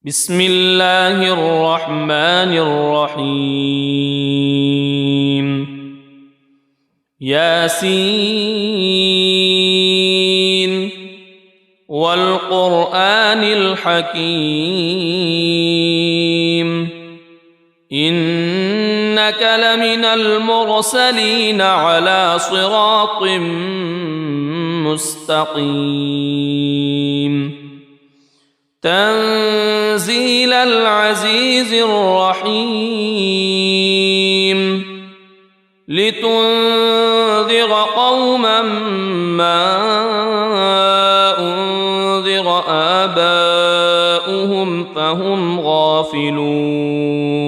بسم الله الرحمن الرحيم ياسين والقرآن الحكيم إنك لمن المرسلين على صراط مستقيم تنزيل العزيز الرحيم لتنذر قوما ما أنذر آباؤهم فهم غافلون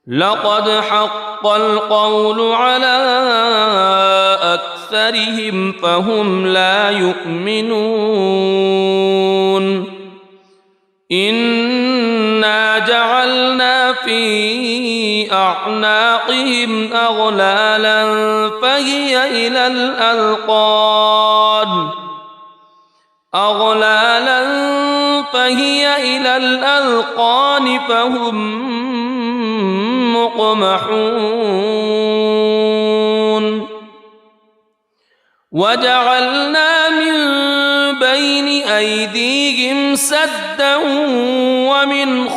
لقد حق القول على أكثرهم فهم لا يؤمنون إنا جعلنا في أعناقهم أغلالا فهي إلى الأذقان فهم مقمحون وجعلنا من بين أيديهم سدا ومن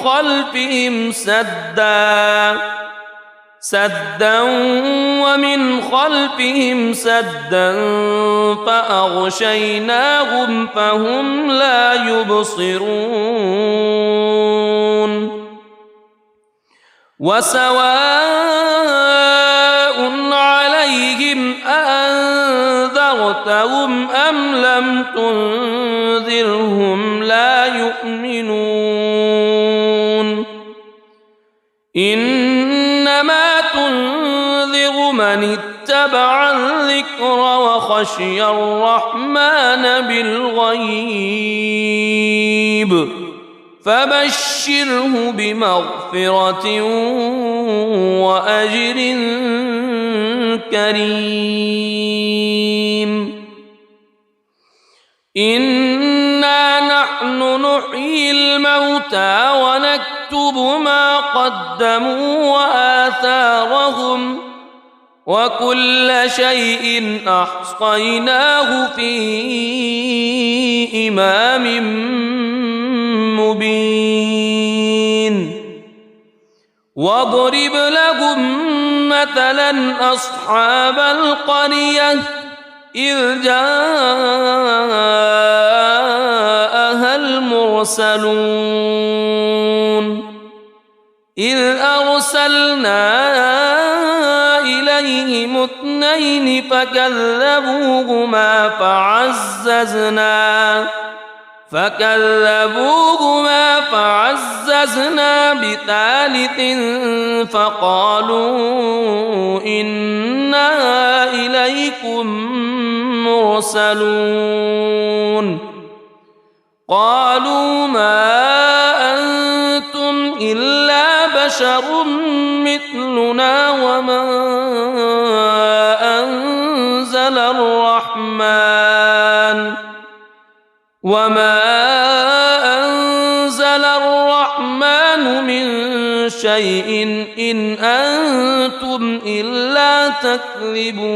خلفهم سدا فأغشيناهم فهم لا يبصرون وسواء عليهم أأنذرتهم أم لم تنذرهم لا يؤمنون إنما تنذر من اتبع الذكر وخشي الرحمن بالغيب فبشره بمغفرة وأجر كريم إنا نحن نحيي الموتى ونكتب ما قدموا وآثارهم وكل شيء أحصيناه في إمام مبين واضرب لهم مثلا أصحاب القرية إذ جاءها المرسلون إذ أرسلنا إليهم اثنين فكذبوهما فعززنا بثالث فقالوا إنا إليكم مرسلون قالوا ما أنتم إلا بشر مثلنا وما أنزل الرحمن من شيء إن أنتم إلا تكذبون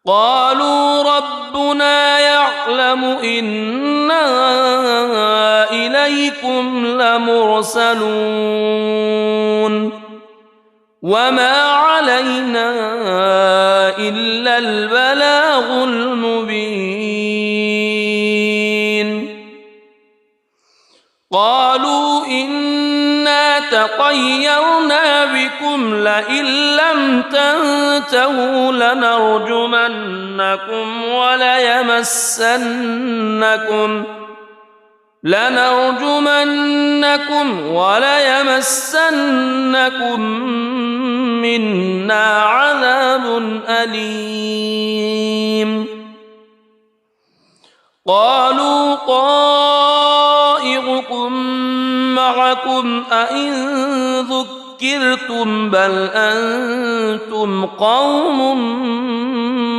قالوا ربنا يعلم إنا إليكم لمرسلون وما علينا إلا البلاغ المبين قالوا إنا تطيرنا بكم لئن لم تنتهوا لنرجمنكم وليمسنكم منا عذاب أليم قالوا طائركم معكم أئن ذكرتم بل أنتم قوم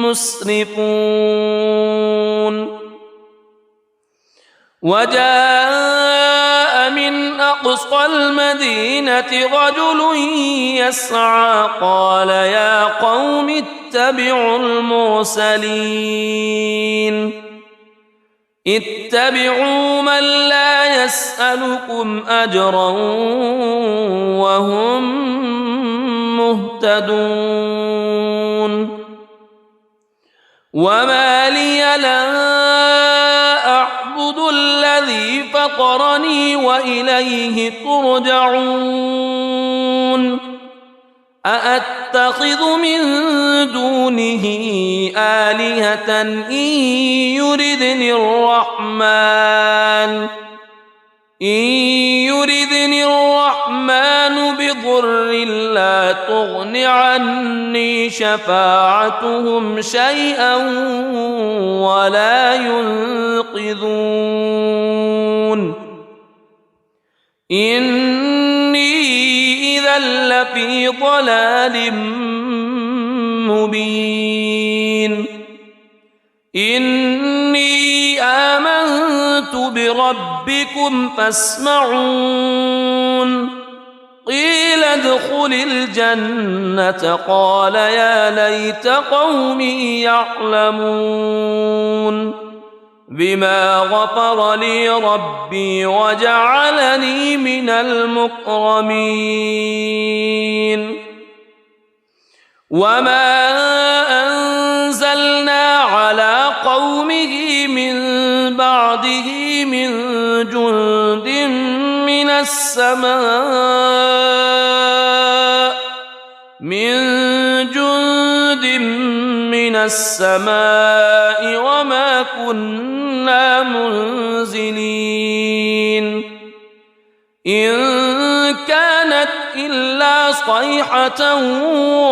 مسرفون وجاء من أقصى المدينة رجل يسعى قال يا قوم اتبعوا المرسلين اتبعوا من لا يسألكم أجرا وهم مهتدون وما لي لا أعبد الذي فطرني وإليه ترجعون أأتخذ من دونه آلهة إن يردني الرحمن بضر لا تغن عني شفاعتهم شيئا ولا ينقذون إني إذا لفي ضلال مبين إني آمنت بربكم فاسمعون قيل ادخل الجنة قال يا ليت قومي يعلمون بما غفر لي ربي وجعلني من المكرمين وما أنزلنا على قومه من بعده من جند من السماء وما كنا منزلين إن كانت إلا صيحة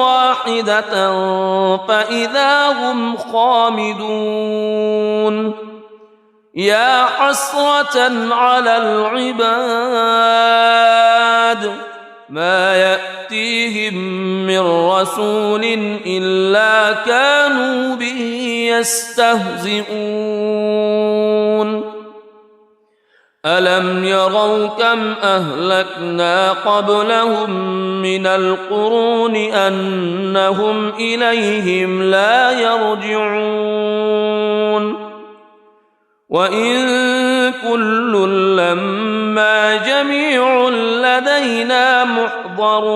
واحدة فإذا هم خامدون يا حسرة على العباد ما يأتيهم من رسول إلا كانوا به يستهزئون ألم يروا كم أهلكنا قبلهم من القرون أنهم إليهم لا يرجعون وإن كل لما جميع لدينا محضرون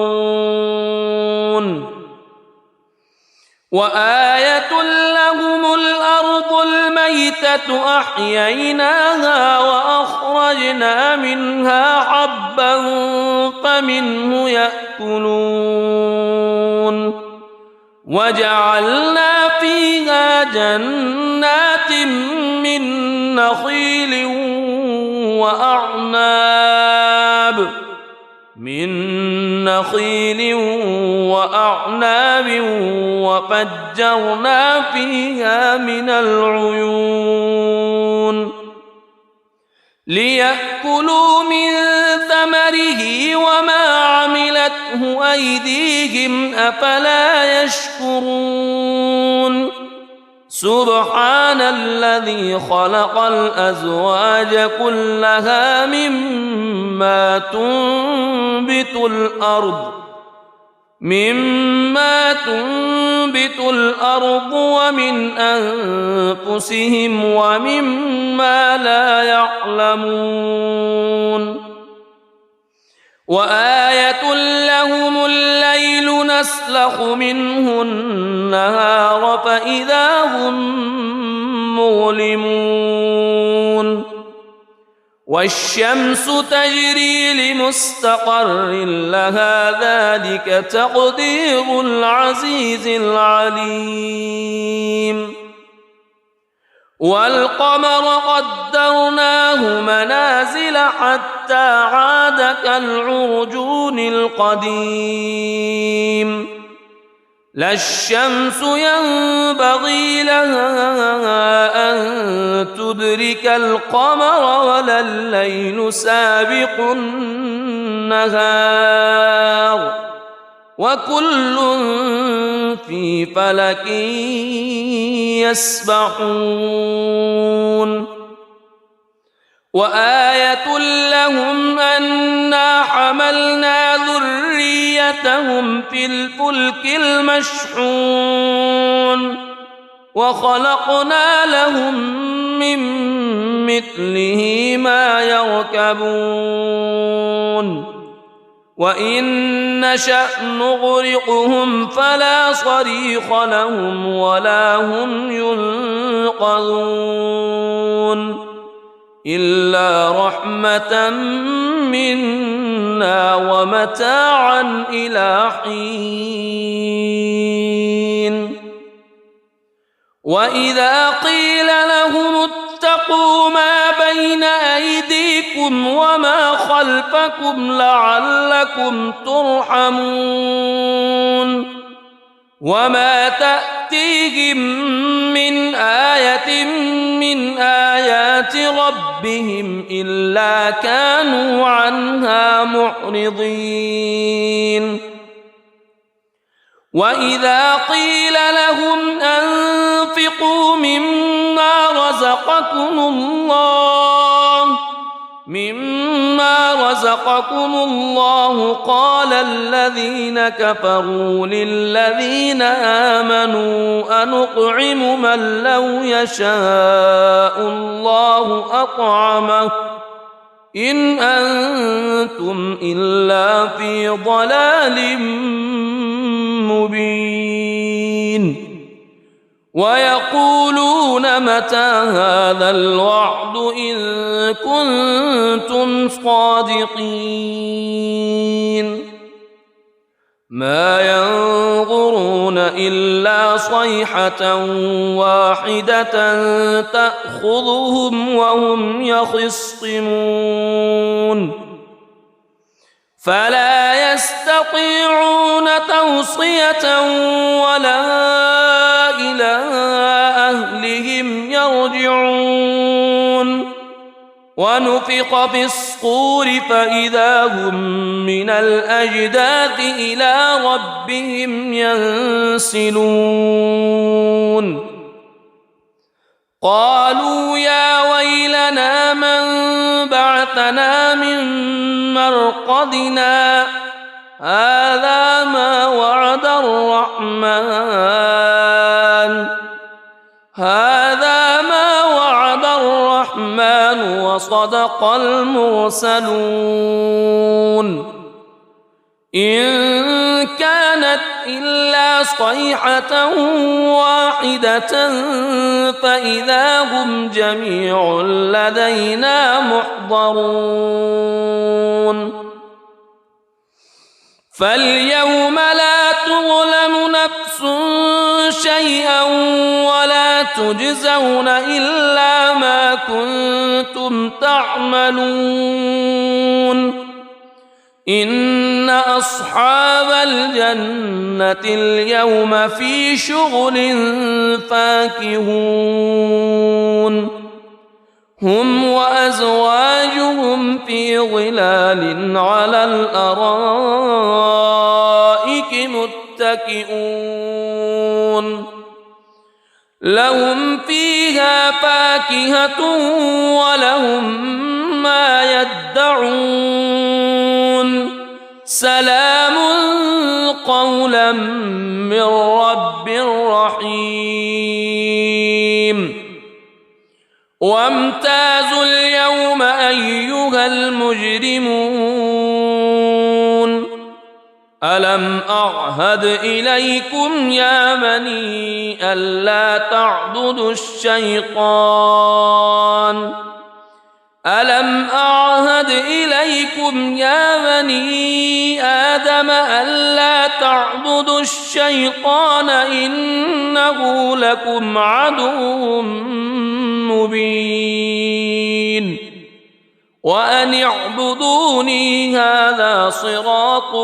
وآية لهم الأرض الميتة أحييناها وأخرجنا منها حبا فمنه يأكلون وجعلنا فيها جنات من نخيل وأعناب وفجرنا فيها من العيون ليأكلوا من ثمره وما عملته أيديهم أفلا يشكرون سبحان الذي خلق الأزواج كلها مما تنبت الأرض ومن أنفسهم ومما لا يعلمون وآية لهم الليل نسلخ منه النهار فإذا هم مظلمون والشمس تجري لمستقر لها ذلك تقدير العزيز العليم والقمر قدرناه منازل حتى عاد كالعرجون القديم لا الشمس ينبغي لها أن تدرك القمر ولا الليل سابق النهار وكل في فلك يسبحون وآية لهم أنا حملنا ذريتهم في الفلك المشحون وخلقنا لهم من مثله ما يركبون وإن نشأ نغرقهم فلا صريخ لهم ولا هم ينقذون إلا رحمة منا ومتاعا إلى حين وإذا قيل لهم اتقوا ما بين أيديكم وما خلفكم لعلكم ترحمون وما تأتيهم من آية من آيات ربهم إلا كانوا عنها معرضين وإذا قيل لهم أنفقوا مما رزقكم الله قال الذين كفروا للذين آمنوا أنطعم من لو يشاء الله أطعمه إن أنتم إلا في ضلال مبين ويقولون متى هذا الوعد إن كنتم صادقين ما ينظرون إلا صيحة واحدة تأخذهم وهم يخصمون فلا يستطيعون توصية ولا إلى أهلهم يرجعون ونفخ في الصور فإذا هم من الأجداث إلى ربهم ينسلون قالوا يا ويلنا من بعثنا من مرقدنا هذا ما وعد الرحمن وصدق المرسلون إن كانت إلا صيحة واحدة فإذا هم جميع لدينا محضرون فاليوم لا تظلم نفس شيئا ولا تجزون إلا ما كنتم تعملون إن أصحاب الجنة اليوم في شغل فاكهون هم وأزواجهم في ظلال على الأرائك متكئون لهم فيها فاكهة ولهم ما يدعون سلام قولا من رب رحيم وامتازوا اليوم أيها المجرمون ألم أعهد إليكم يا بني ألا تعبدوا الشيطان ألم أعهد إليكم يا بني آدم ألا تعبدوا الشيطان إنه لكم عدو مبين وأن اعبدوني هذا صراط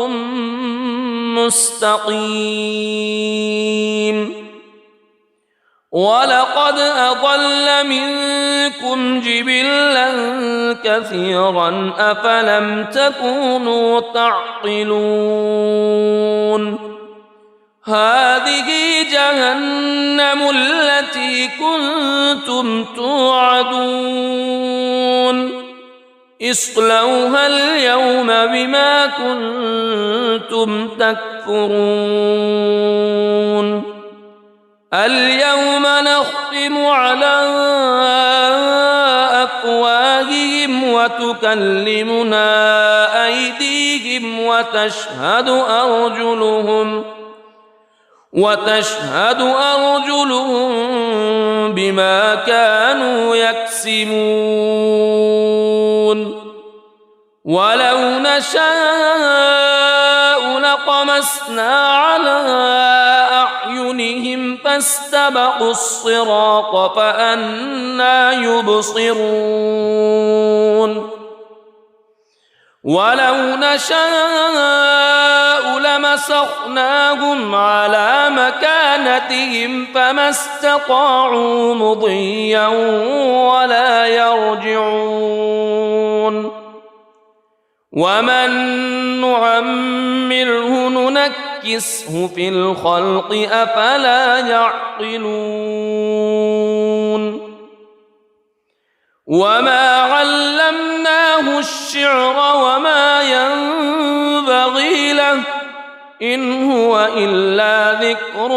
مستقيم ولقد أضل منكم جبلا كثيرا أفلم تكونوا تعقلون هذه جهنم التي كنتم توعدون اصلوها اليوم بما كنتم تكفرون اليوم نختم على أفواههم وتكلمنا أيديهم وتشهد أرجلهم بما كانوا يكسبون ولو نشاء لطمسنا على أعينهم فاستبقوا الصراط فأنى يبصرون ولو نشاء لمسخناهم على مكانتهم فما استطاعوا مضيا ولا يرجعون ومن نعمره ننكسه في الخلق أفلا يعقلون وما علمناه الشعر وما ينبغي له إن هو إلا ذكر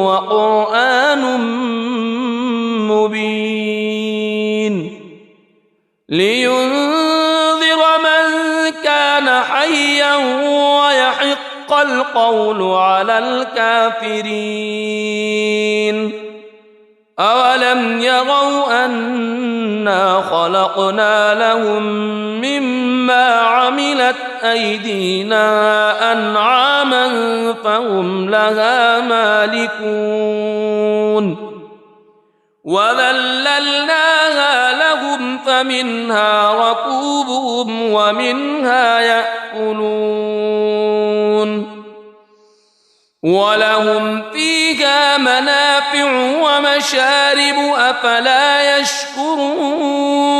وقرآن مبين لينذر من كان حيا ويحق القول على الكافرين أولم يروا أنا خلقنا لهم مما عملت أيدينا أنعاما فهم لها مالكون وذللناها لهم فمنها ركوبهم ومنها يأكلون ولهم فيها منافع ومشارب أفلا يشكرون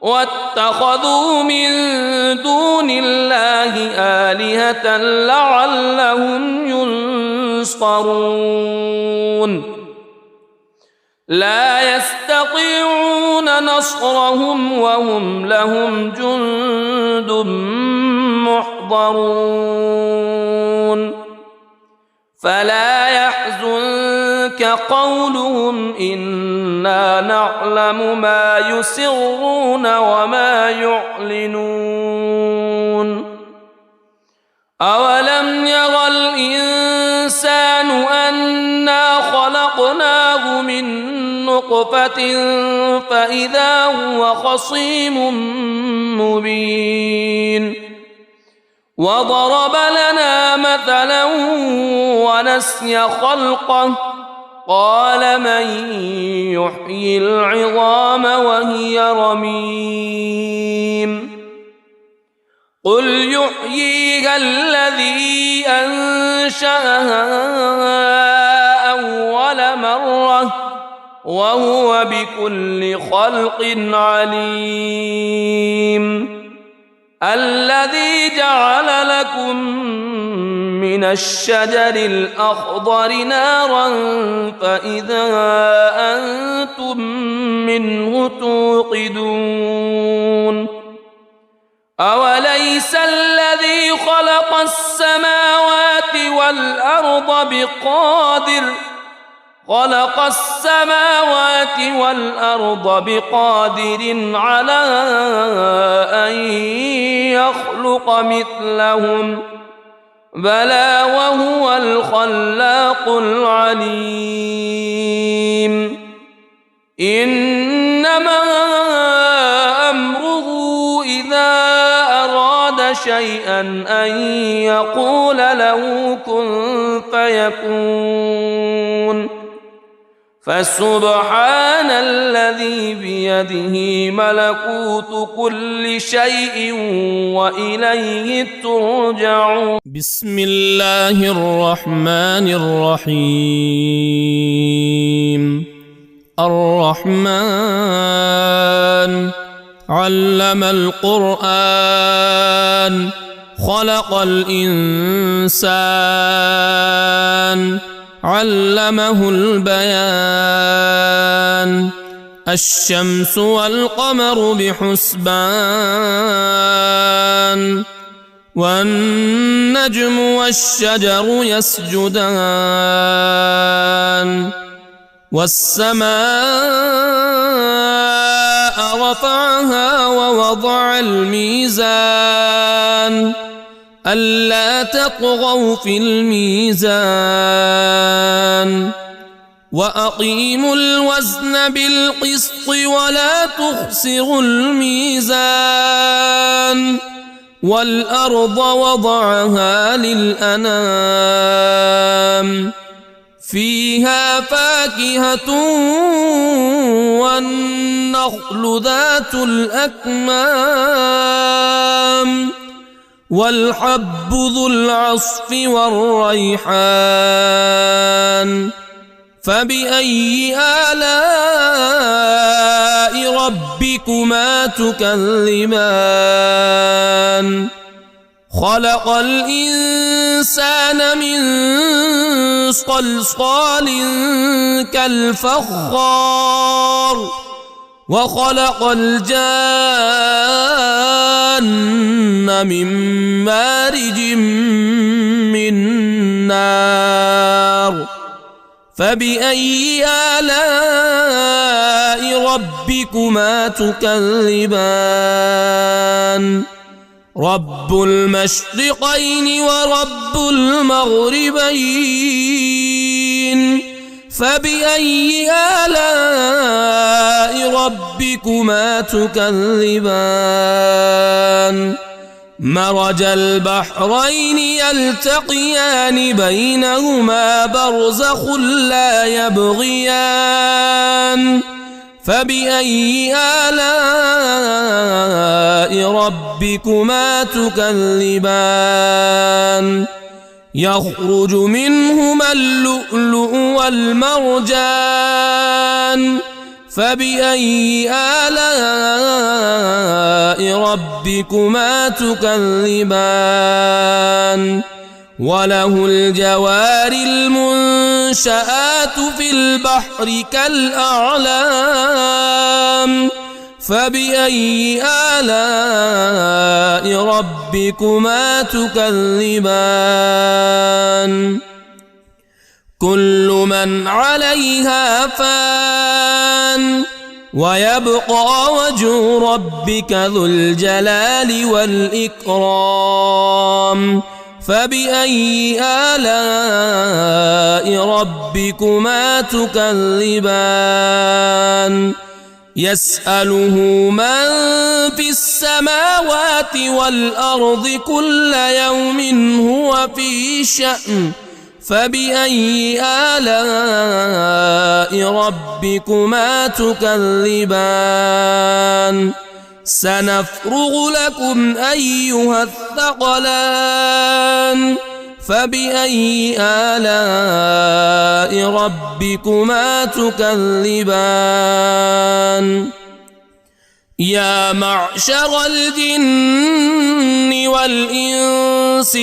واتخذوا من دون الله آلهة لعلهم ينصرون لا يستطيعون نصرهم وهم لهم جند محضرون فلا يحزنك قولهم إنا نعلم ما يسرون وما يعلنون أولم ير الإنسان أنا خلقناه من نطفة فإذا هو خصيم مبين وضرب لنا مثلا ونسي خلقه قال من يحيي العظام وهي رميم قل يحييها الذي أنشأها أول مرة وهو بكل خلق عليم الذي جعل لكم من الشجر الأخضر نارا فإذا أنتم منه توقدون أوليس الذي خلق السماوات والأرض بقادر على أن يخلق مثلهم بلى وهو الخلاق العليم إنما أمره إذا أراد شيئا أن يقول له كن فيكون فسبحان الذي بيده ملكوت كل شيء وإليه ترجعون بسم الله الرحمن الرحيم الرحمن علم القرآن خلق الإنسان علمه البيان الشمس والقمر بحسبان والنجم والشجر يسجدان والسماء رفعها ووضع الميزان ألا تطغوا في الميزان وأقيموا الوزن بالقسط ولا تخسروا الميزان والأرض وضعها للأنام فيها فاكهة والنخل ذات الأكمام والحب ذو العصف والريحان فبأي آلاء ربكما تكذبان خلق الإنسان من صلصال كالفخار وخلق الجان من مارج من نار فبأي آلاء ربكما تكذبان رب المشرقين ورب المغربين فبأي آلاء ربكما تكذبان مرج البحرين يلتقيان بينهما برزخ لا يبغيان فبأي آلاء ربكما تكذبان يخرج منهما اللؤلؤ والمرجان فبأي آلاء ربكما تكذبان وله الجوار المنشآت في البحر كالأعلام فبأي آلاء ربكما تكذبان كل من عليها فان ويبقى وجه ربك ذو الجلال والإكرام فبأي آلاء ربكما تكذبان يسأله من في السماوات والأرض كل يوم هو في شأن فبأي آلاء ربكما تكذبان سنفرغ لكم أيها الثقلان فبأي آلاء ربكما تكذبان يا معشر الجن والإنس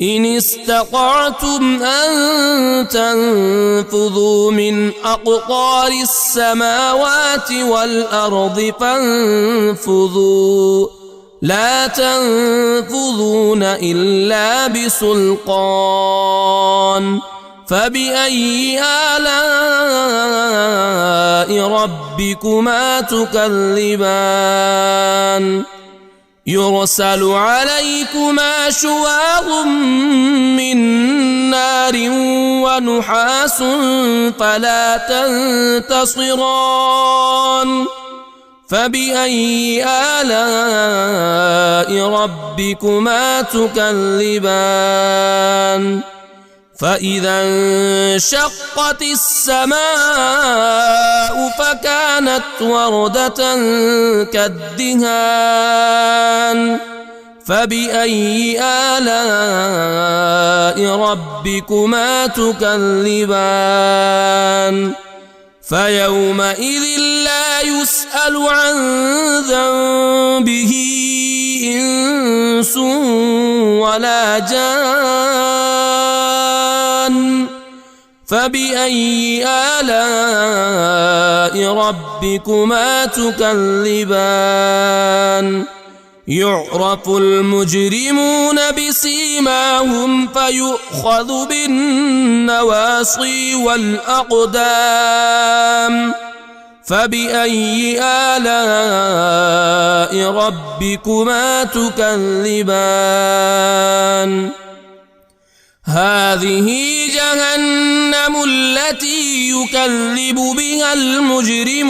إن استطعتم أن تنفذوا من أقطار السماوات والأرض فانفذوا لا تنفذون إلا بسلطان فبأي آلاء ربكما تكذبان يرسل عليكما شواظ من نار ونحاس فلا تنتصران فبأي آلاء ربكما تكذبان فإذا انشقت السماء فكانت وردة كالدهان فبأي آلاء ربكما تكذبان فيومئذ لا يسأل عن ذنبه إنس ولا جان فبأي آلاء ربكما تكذبان يعرف المجرمون بسيماهم فيؤخذ بالنواصي والأقدام فبأي آلاء ربكما تكذبان هذه جهنم التي يكذب بها المجرمون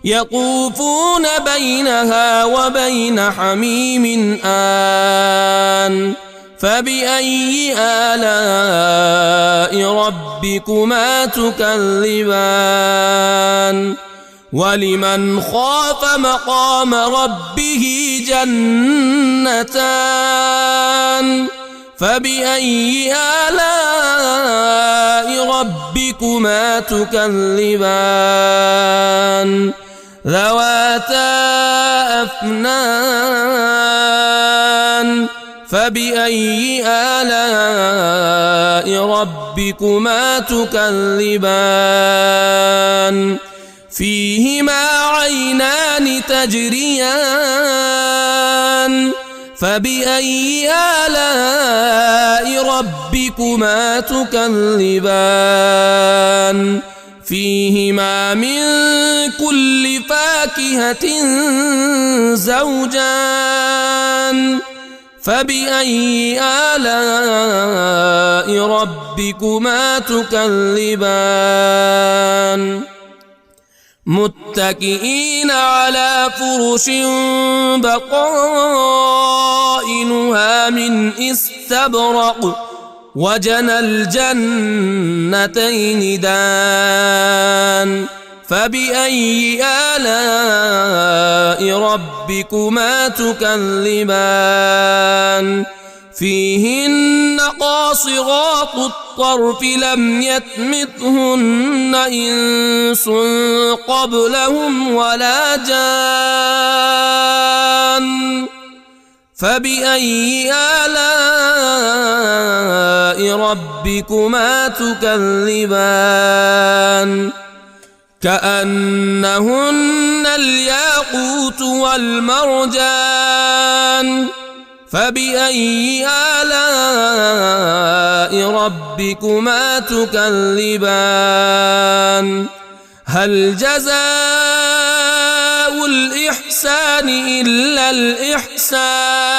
يطوفون بينها وبين حميم آن فبأي آلاء ربكما تكذبان ولمن خاف مقام ربه جنتان فبأي آلاء ربكما تكذبان ذواتا أفنان فبأي آلاء ربكما تكذبان فيهما عينان تجريان فبأي آلاء ربكما تكذبان فيهما من كل فاكهة زوجان فبأي آلاء ربكما تكذبان متكئين على فرش بطائنها من استبرق وجنى الجنتين دان فبأي آلاء ربكما تكذبان فيهن قاصرات الطرف لم يطمثهن إنس قبلهم ولا جان فبأي آلاء ربكما تكذبان كأنهن الياقوت والمرجان فبأي آلاء ربكما تكذبان هل جزاء الإحسان إلا الإحسان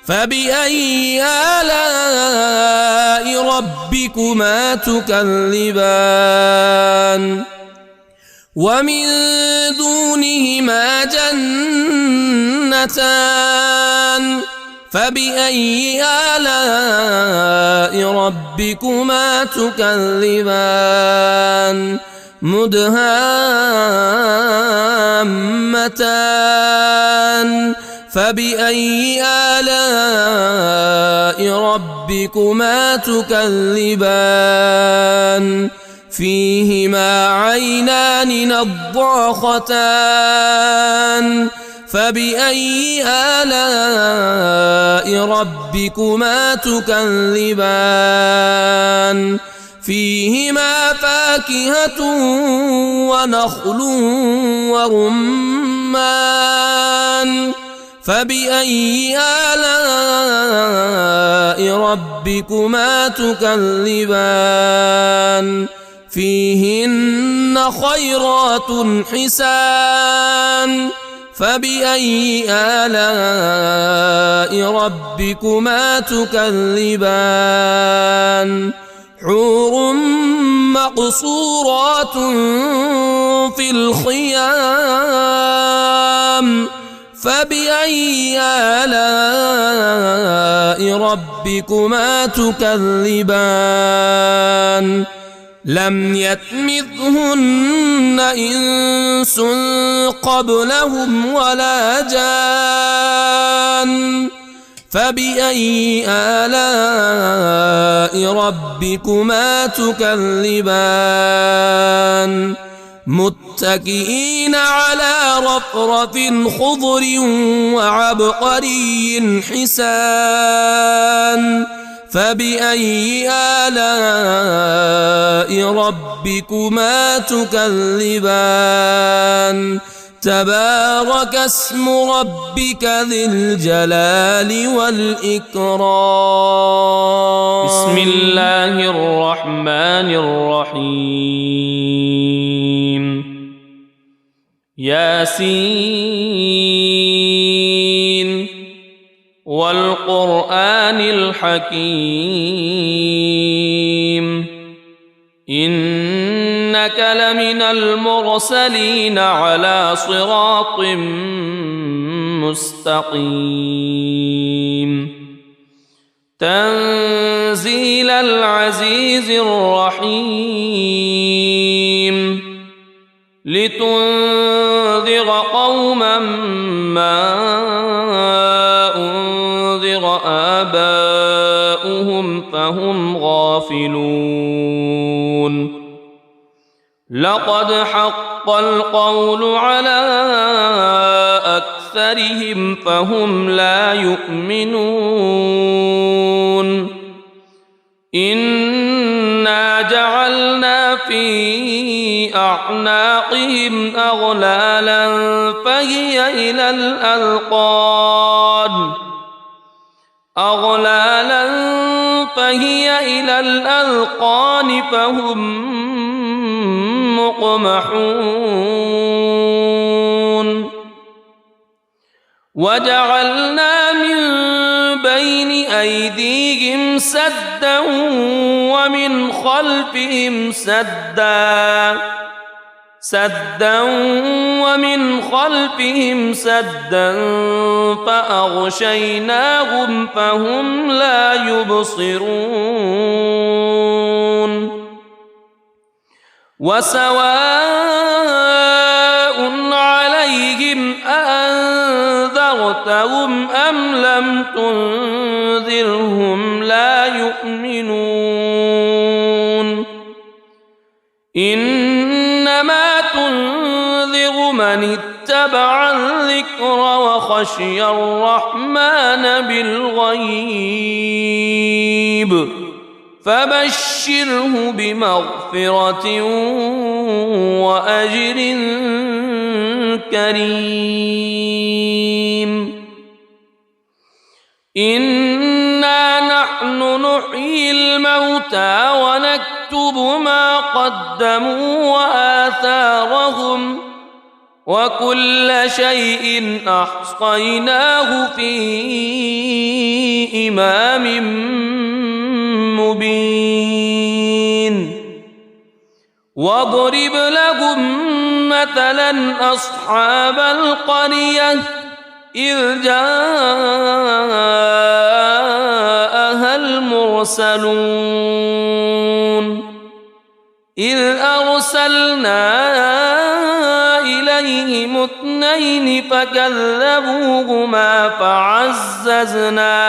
فبأي آلاء ربكما تكذبان ومن دونهما جنتان فبأي آلاء ربكما تكذبان مدهامتان فبأي آلاء ربكما تكذبان فيهما عينان نضاختان فبأي آلاء ربكما تكذبان فيهما فاكهة ونخل ورمان فبأي آلاء ربكما تكذبان فيهن خيرات حسان فبأي آلاء ربكما تكذبان حور مقصورات في الخيام فبأي آلاء ربكما تكذبان لم يطمثهن إنس قبلهم ولا جان فبأي آلاء ربكما تكذبان متكئين على رفرف خضر وعبقري حسان فبأي آلاء ربكما تكذبان تبارك اسم ربك ذي الجلال والإكرام. بسم الله الرحمن الرحيم. ياسين والقرآن الحكيم إنك لمن المرسلين على صراط مستقيم تنزيل العزيز الرحيم لتنذر قوما ما أنذر آباؤهم فهم غافلون لقد حق القول على أكثرهم فهم لا يؤمنون إنا جعلنا في أعناقهم أغلالا فهي إلى الأذقان فهم مقمحون وجعلنا من بين أيديهم سدا ومن خلفهم سدا فأغشيناهم فهم لا يبصرون وسواء عليهم أأنذرتهم أم لم تنذرهم لا يؤمنون إنما تنذر من اتبع الذكر وخشي الرحمن بالغيب فبشره بمغفرة وأجر كريم إنا نحن نحيي الموتى ونكتب ما قدموا وآثارهم وكل شيء أحصيناه في إمام مبين واضرب لهم مثلا أصحاب القرية إذ جاءها المرسلون إذ أرسلنا إليهم اثنين فكذبوهما فعززنا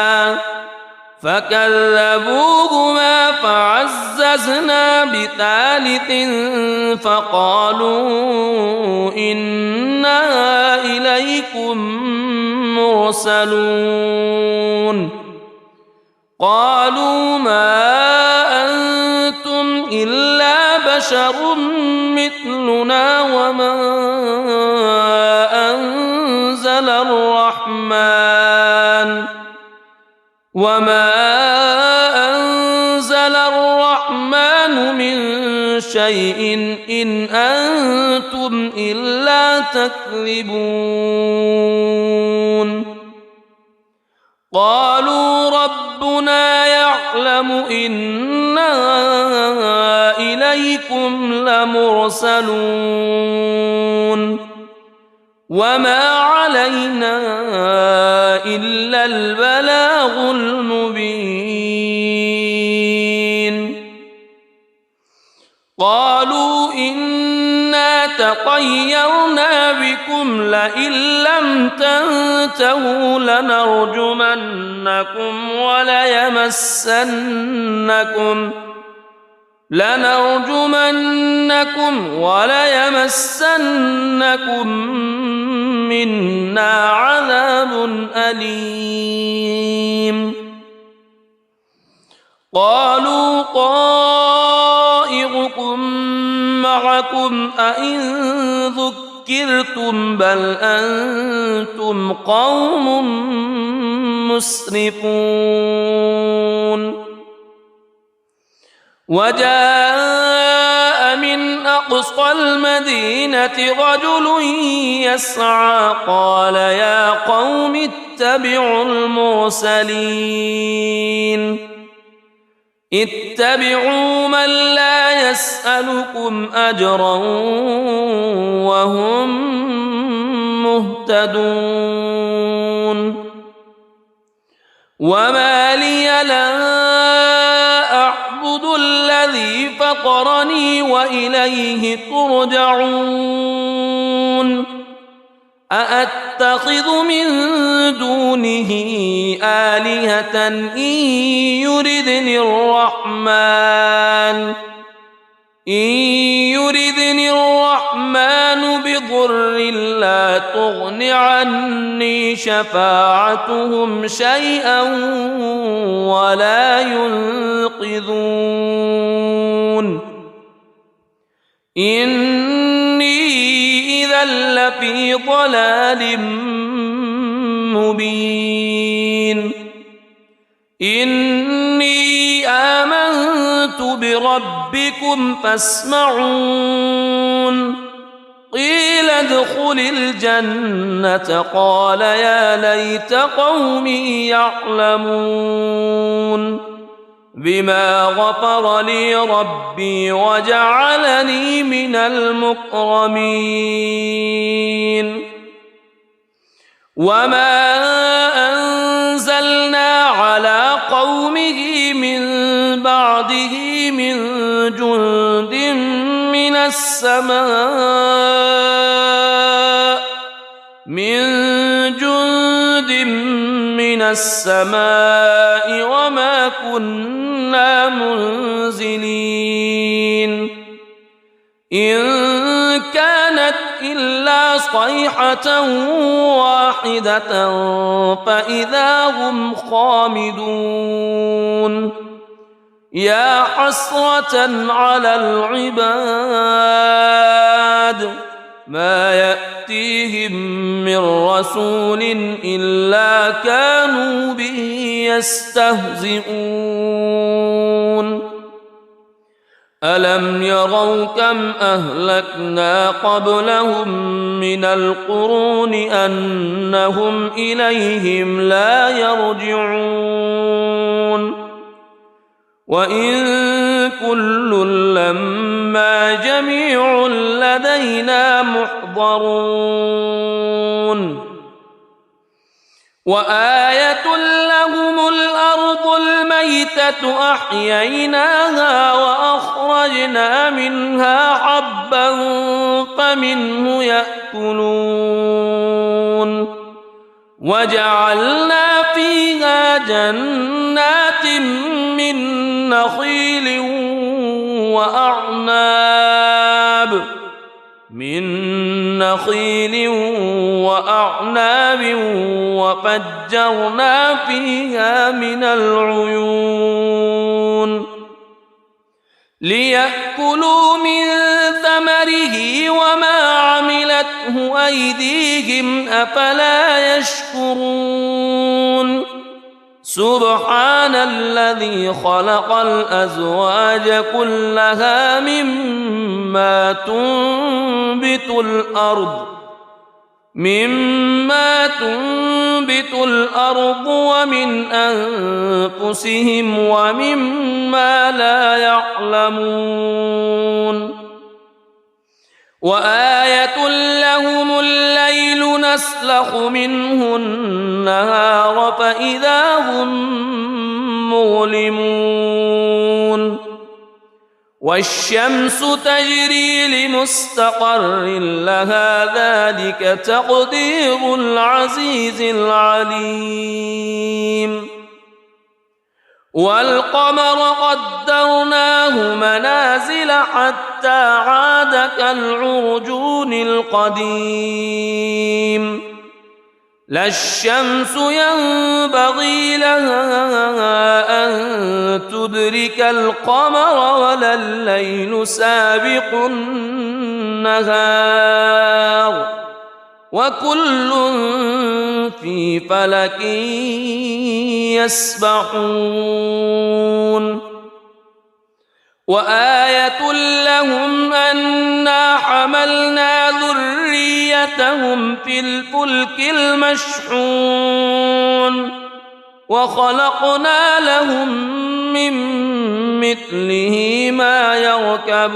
بثالث فقالوا إنا إليكم مرسلون قالوا ما أنتم إلا بشر مثلنا وما أنزل الرحمن من شيء إن أنتم إلا تكذبون قالوا ربنا يعلم إنا إليكم لمرسلون وما علينا إلا البلاغ المبين قالوا إنا تطيرنا بكم لئن لم تنتهوا لنرجمنكم وليمسنكم منا عذاب أليم قالوا طائركم معكم أئن ذكرتم بل أنتم قوم مسرفون وجاء من أقصى المدينة رجل يسعى قال يا قوم اتبعوا المرسلين اتبعوا من لا يسألكم أجرا وهم مهتدون وما لي لا أعبد الذي فطرني وإليه ترجعون أأتخذ من دونه آلهة إن يردني الرحمن بضر لا تغن عني شفاعتهم شيئا ولا ينقذون إني إذا لفي ضلال مبين إني آمنت بربكم فاسمعون قيل ادخل الجنة قال يا ليت قومي يعلمون بما غفر لي ربي وجعلني من المكرمين وما أنزلنا على قومه من بعده من جند من السماء وما كنا منزلين إن كانت إلا صيحة واحدة فإذا هم خامدون يا حسرة على العباد ما يأتيهم من رسول إلا كانوا به يستهزئون ألم يروا كم أهلكنا قبلهم من القرون أنهم إليهم لا يرجعون وإن كل لما جميع لدينا محضرون وآية لهم الأرض الميتة أحييناها وأخرجنا منها حبا فمنه يأكلون وجعلنا فيها جنات من نخيل وأعناب وفجرنا فيها من العيون ليأكلوا من ثمره وما عملته أيديهم أفلا يشكرون سبحان الذي خلق الأزواج كلها مما تنبت الأرض ومن أنفسهم ومما لا يعلمون وآية لهم الليل نسلخ منه النهار فإذا هم مظلمون والشمس تجري لمستقر لها ذلك تقدير العزيز العليم والقمر قدرناه منازل حتى عاد كالعرجون القديم لا الشمس ينبغي لها أن تدرك القمر ولا الليل سابق النهار وكل في فلك يسبحون وآية لهم أنا حملنا ذريتهم في الفلك المشحون وخلقنا لهم من مثله ما يركبون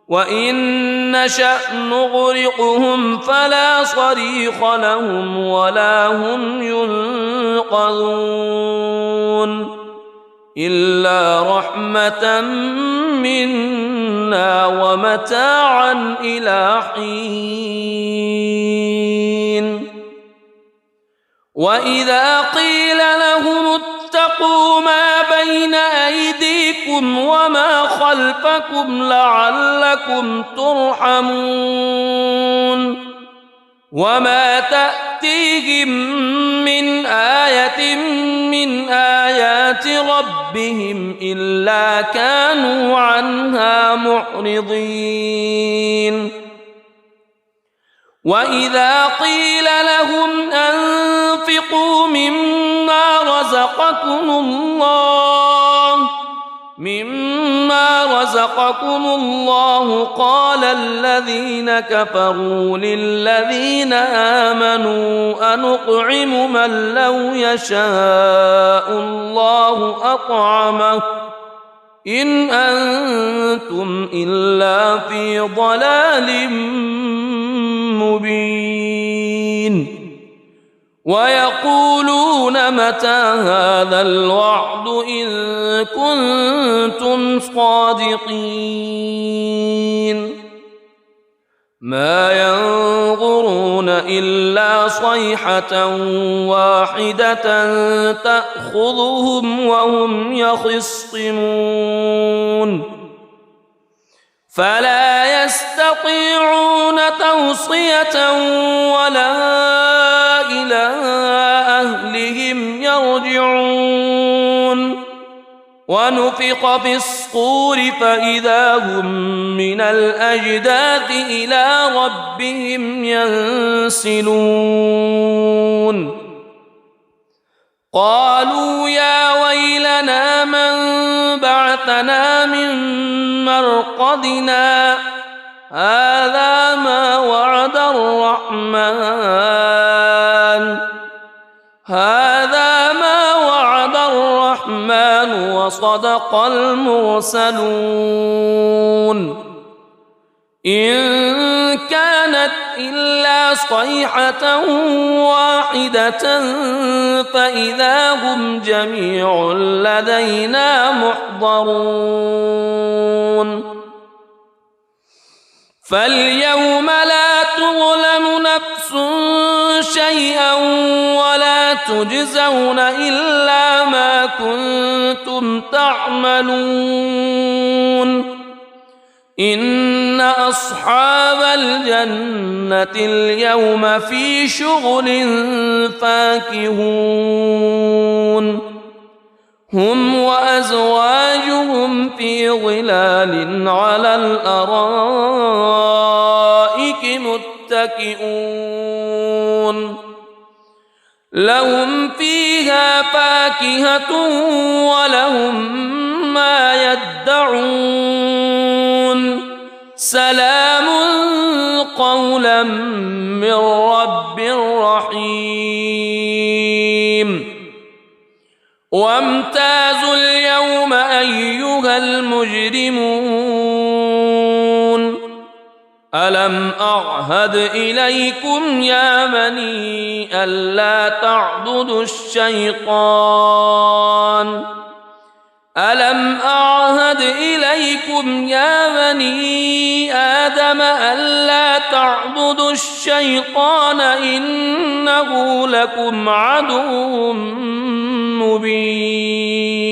وإن نشأ نغرقهم فلا صريخ لهم ولا هم ينقذون إلا رحمة منا ومتاعا إلى حين وإذا قيل لهم اتقوا ما بين أيديكم وما خلفكم لعلكم ترحمون وما تأتيهم من آية من آيات ربهم إلا كانوا عنها معرضين وإذا قيل لهم أنفقوا مما رزقكم الله قال الذين كفروا للذين آمنوا أنطعم من لو يشاء الله أطعمه إن أنتم إلا في ضلال مبين ويقولون متى هذا الوعد إن كنتم صادقين ما ينظرون إلا صيحة واحدة تأخذهم وهم يخصمون فلا يستطيعون توصية ولا إلى أهلهم يرجعون ونفخ في الصور فإذا هم من الأجداث إلى ربهم ينسلون قالوا يا ويلنا من بعثنا من مرقدنا هذا ما وعد الرحمن وصدق المرسلون إن كانت إلا صيحة واحدة فإذا هم جميع لدينا محضرون فاليوم لا تظلم نفس شيئا ولا تجزون إلا ما كنتم تعملون إن أصحاب الجنة اليوم في شغل فاكهون هم وأزواجهم في ظلال على الأرائك متكئون لهم فيها فاكهة ولهم ما يدعون سلام قولا من رب رحيم وامتازوا اليوم أيها المجرمون ألم أعهد إليكم يا بني ألا تعبدوا الشيطان ألم أعهد إليكم يا بني آدم ألا تعبدوا الشيطان إنه لكم عدو مبين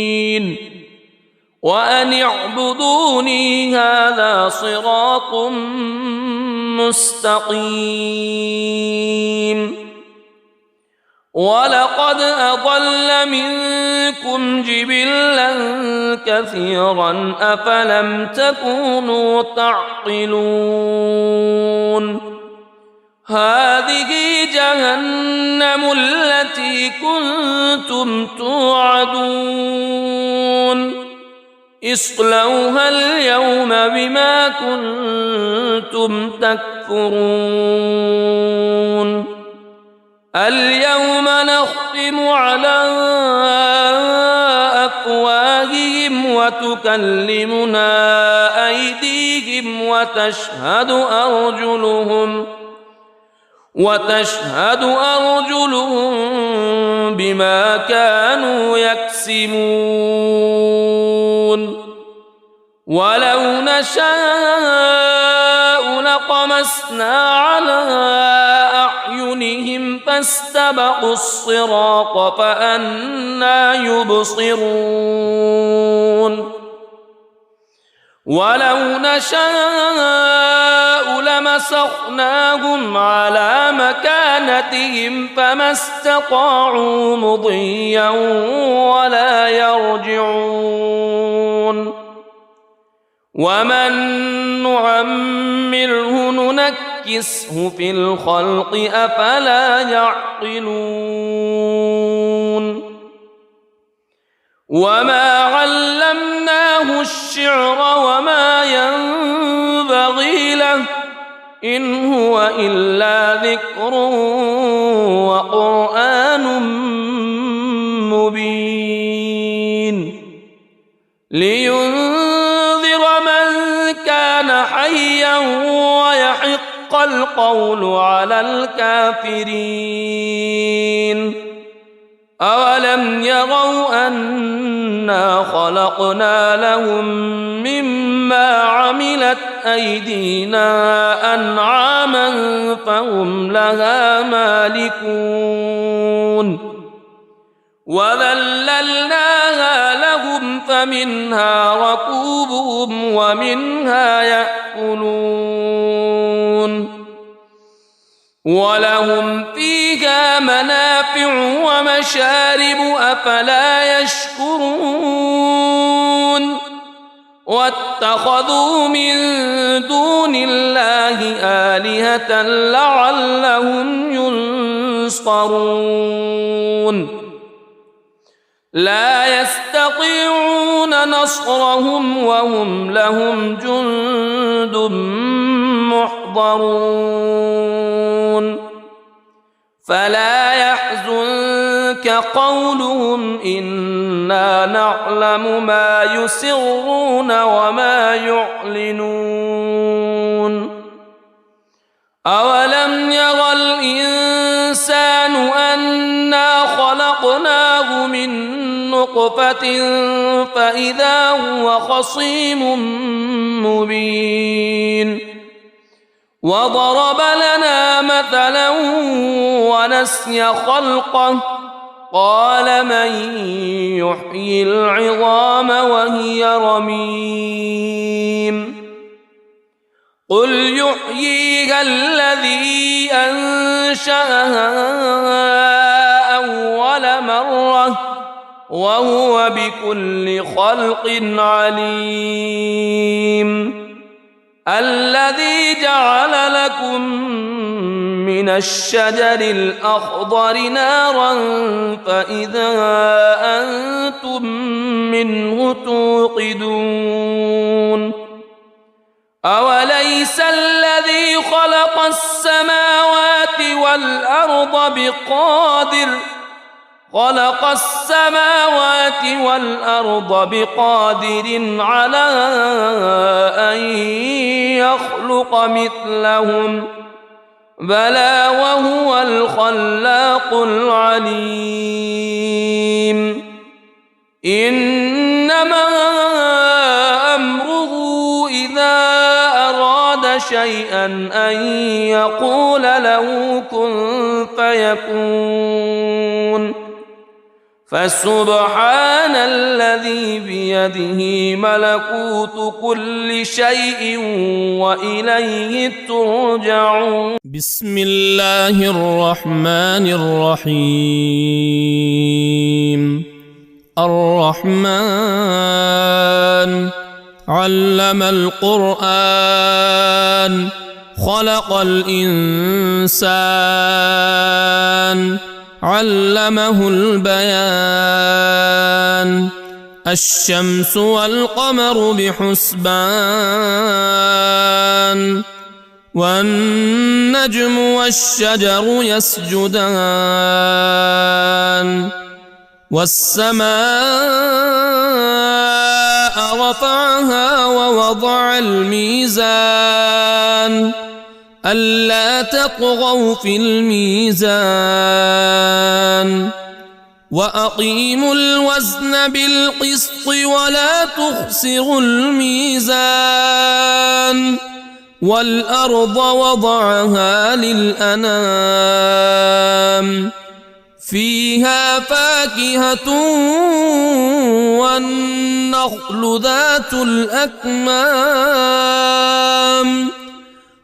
وأن اعبدوني هذا صراط مستقيم ولقد أضل منكم جبلا كثيرا أفلم تكونوا تعقلون هذه جهنم التي كنتم توعدون اصلوها اليوم بما كنتم تكفرون اليوم نختم على أفواههم وتكلمنا أيديهم وتشهد أرجلهم بما كانوا يكسبون ولو نشاء لطمسنا على أعينهم فاستبقوا الصراط فأنى يبصرون ولو نشاء لمسخناهم على مكانتهم فما استطاعوا مضيا ولا يرجعون ومن نعمره ننكسه في الخلق أفلا يعقلون وما علمناه الشعر وما ينبغي له إن هو إلا ذكر وقرآن مبين لينذر من كان حيا ويحق القول على الكافرين أولم يروا أنا خلقنا لهم مما عملت أيدينا أنعاما فهم لها مالكون وذللناها لهم فمنها ركوبهم ومنها يأكلون ولهم فيها منافع ومشارب أفلا يشكرون واتخذوا من دون الله آلهة لعلهم ينصرون لا يستطيعون نصرهم وهم لهم جند محضرون فلا يحزنك قولهم إنا نعلم ما يسرون وما يعلنون أولم ير الإنسان أنا خلقناه من نطفة فإذا هو خصيم مبين وضرب لنا مثلا ونسي خلقه قال من يحيي العظام وهي رميم قل يحييها الذي أنشأها أول مرة وهو بكل خلق عليم الذي جعل لكم من الشجر الأخضر نارا فإذا أنتم منه توقدون أوليس الذي خلق السماوات والأرض بقادر على أن يخلق مثلهم بلى وهو الخلاق العليم إنما أمره إذا أراد شيئا أن يقول له كن فيكون فسبحان الذي بيده ملكوت كل شيء وإليه ترجعون. بسم الله الرحمن الرحيم. الرحمن علم القرآن خلق الإنسان علمه البيان. الشمس والقمر بحسبان والنجم والشجر يسجدان. والسماء رفعها ووضع الميزان ألا تطغوا في الميزان وأقيموا الوزن بالقسط ولا تخسروا الميزان. والأرض وضعها للأنام فيها فاكهة والنخل ذات الأكمام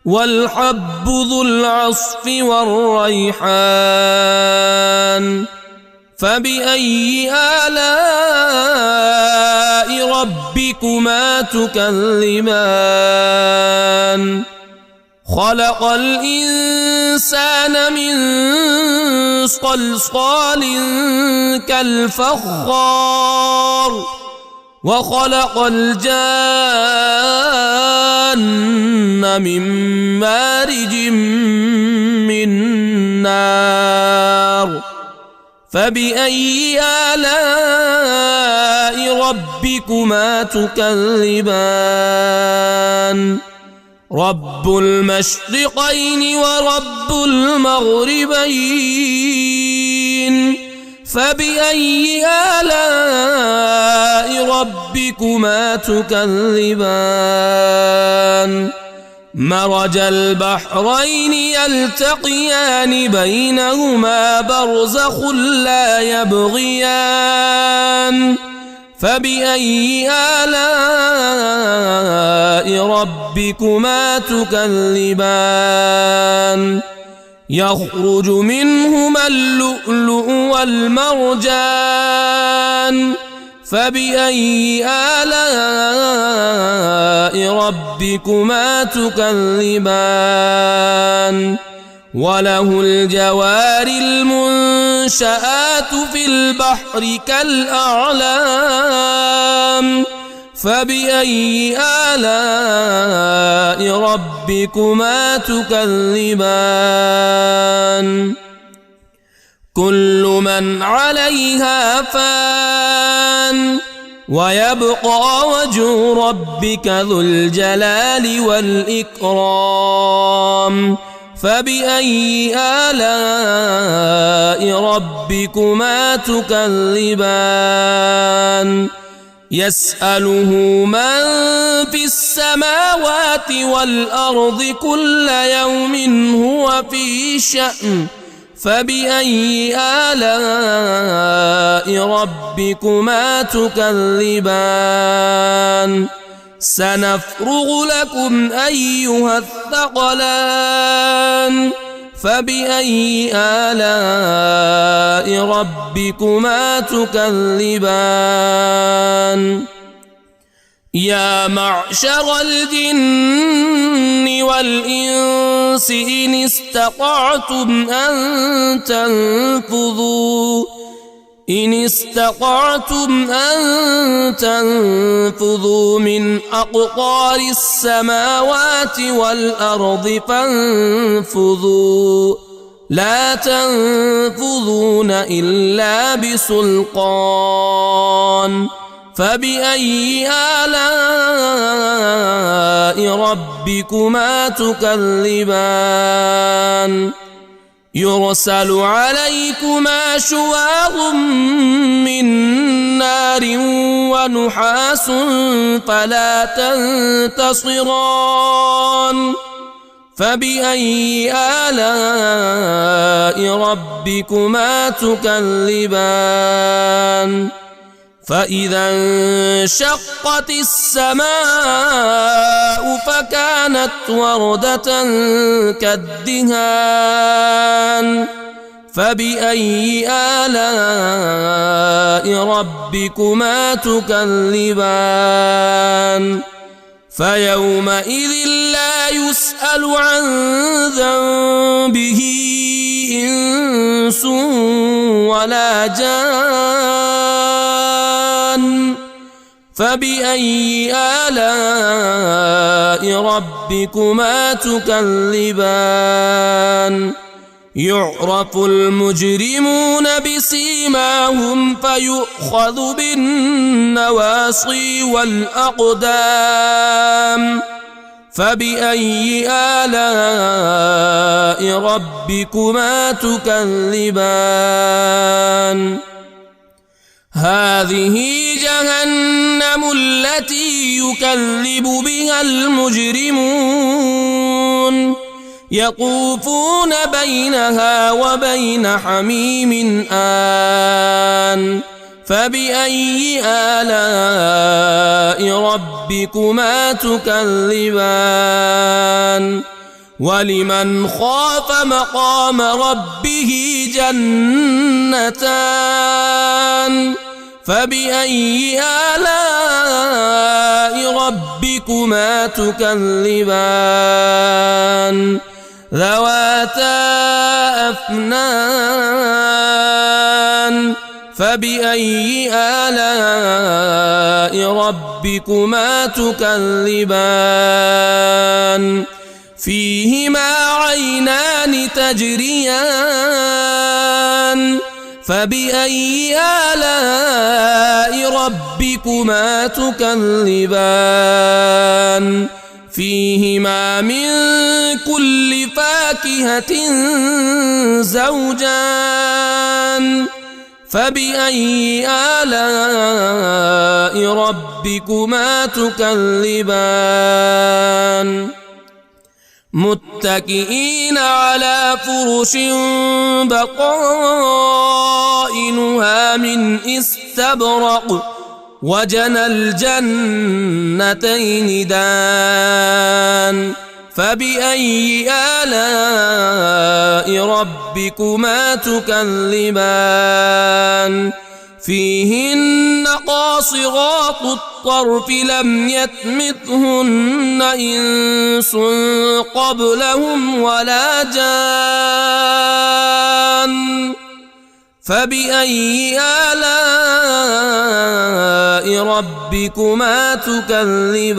والحب ذو العصف والريحان. فبأي آلاء ربكما تكذبان. خلق الإنسان من صلصال كالفخار وخلق الجان من مارج من نار. فبأي آلاء ربكما تكذبان. رب المشرقين ورب المغربين. فبأي آلاء ربكما تكذبان. مرج البحرين يلتقيان بينهما برزخ لا يبغيان. فبأي آلاء ربكما تكذبان. يخرج منهما اللؤلؤ والمرجان. فبأي آلاء ربكما تكذبان. وله الجوار المنشآت في البحر كالأعلام. فبأي آلاء ربكما تكذبان. كل من عليها فان ويبقى وجه ربك ذو الجلال والإكرام. فبأي آلاء ربكما تكذبان. يسأله من في السماوات والأرض كل يوم هو في شأن. فبأي آلاء ربكما تكذبان. سنفرغ لكم أيها الثقلان. فبأي آلاء ربكما تكذبان. يا معشر الجن والإنس إن استطعتم أن تنفذوا من أقطار السماوات والأرض فانفذوا لا تنفذون إلا بسلطان. فبأي آلاء ربكما تكذبان. يرسل عليكما شواظ من نار ونحاس فلا تنتصران. فبأي آلاء ربكما تكذبان فإذا انشقت السماء فكانت وردة كالدهان فبأي آلاء ربكما تكذبان فيومئذ لا يسأل عن ذنبه إنس ولا جان فبأي آلاء ربكما تكذبان يعرف المجرمون بسيماهم فيؤخذ بالنواصي والأقدام فبأي آلاء ربكما تكذبان هذه جهنم التي يكذب بها المجرمون يطوفون بينها وبين حميم آن فبأي آلاء ربكما تكذبان ولمن خاف مقام ربه جنتان فبأي آلاء ربكما تكذبان ذواتا أفنان فبأي آلاء ربكما تكذبان فيهما عينان تجريان فبأي آلاء ربكما تكذبان فيهما من كل فاكهة زوجان فبأي آلاء ربكما تكذبان متكئين على فرش بطائنها من استبرق وجنى الجنتين دان فبأي آلاء ربكما تكذبان فيهن قاصرات الطرف لم يطمثهن إنس قبلهم ولا جان فبأي آلاء ربكما تكذبان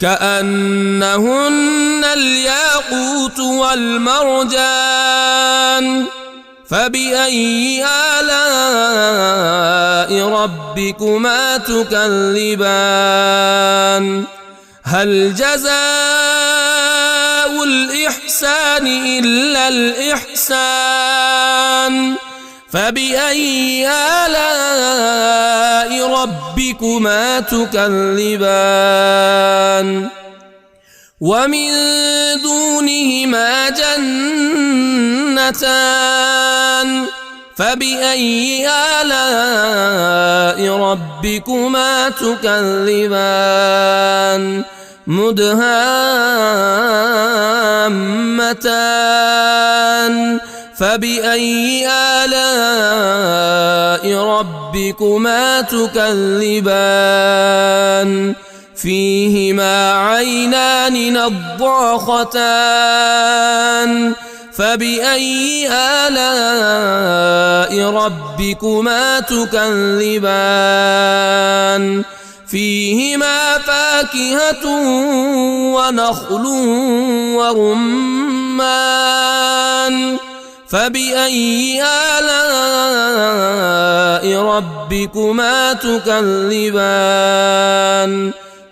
كأنهن الياقوت والمرجان فبأي آلاء ربكما تكذبان هل جزاء الإحسان إلا الإحسان فبأي آلاء ربكما تكذبان ومن دونهما جنتان فبأي آلاء ربكما تكذبان مدهامتان فبأي آلاء ربكما تكذبان فيهما عينان نضاختان فبأي آلاء ربكما تكذبان فيهما فاكهة ونخل ورمان فبأي آلاء ربكما تكذبان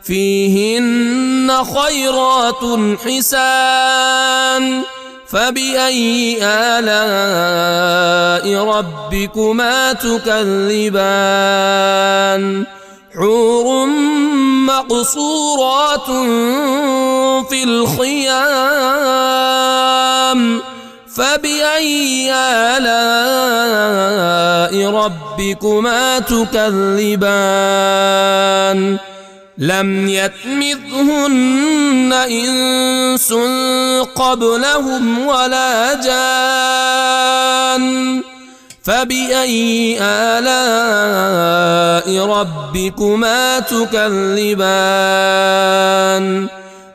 فيهن خيرات حسان فبأي آلاء ربكما تكذبان حور مقصورات في الخيام فبأي آلاء ربكما تكذبان لم يطمثهن إنس قبلهم ولا جان فبأي آلاء ربكما تكذبان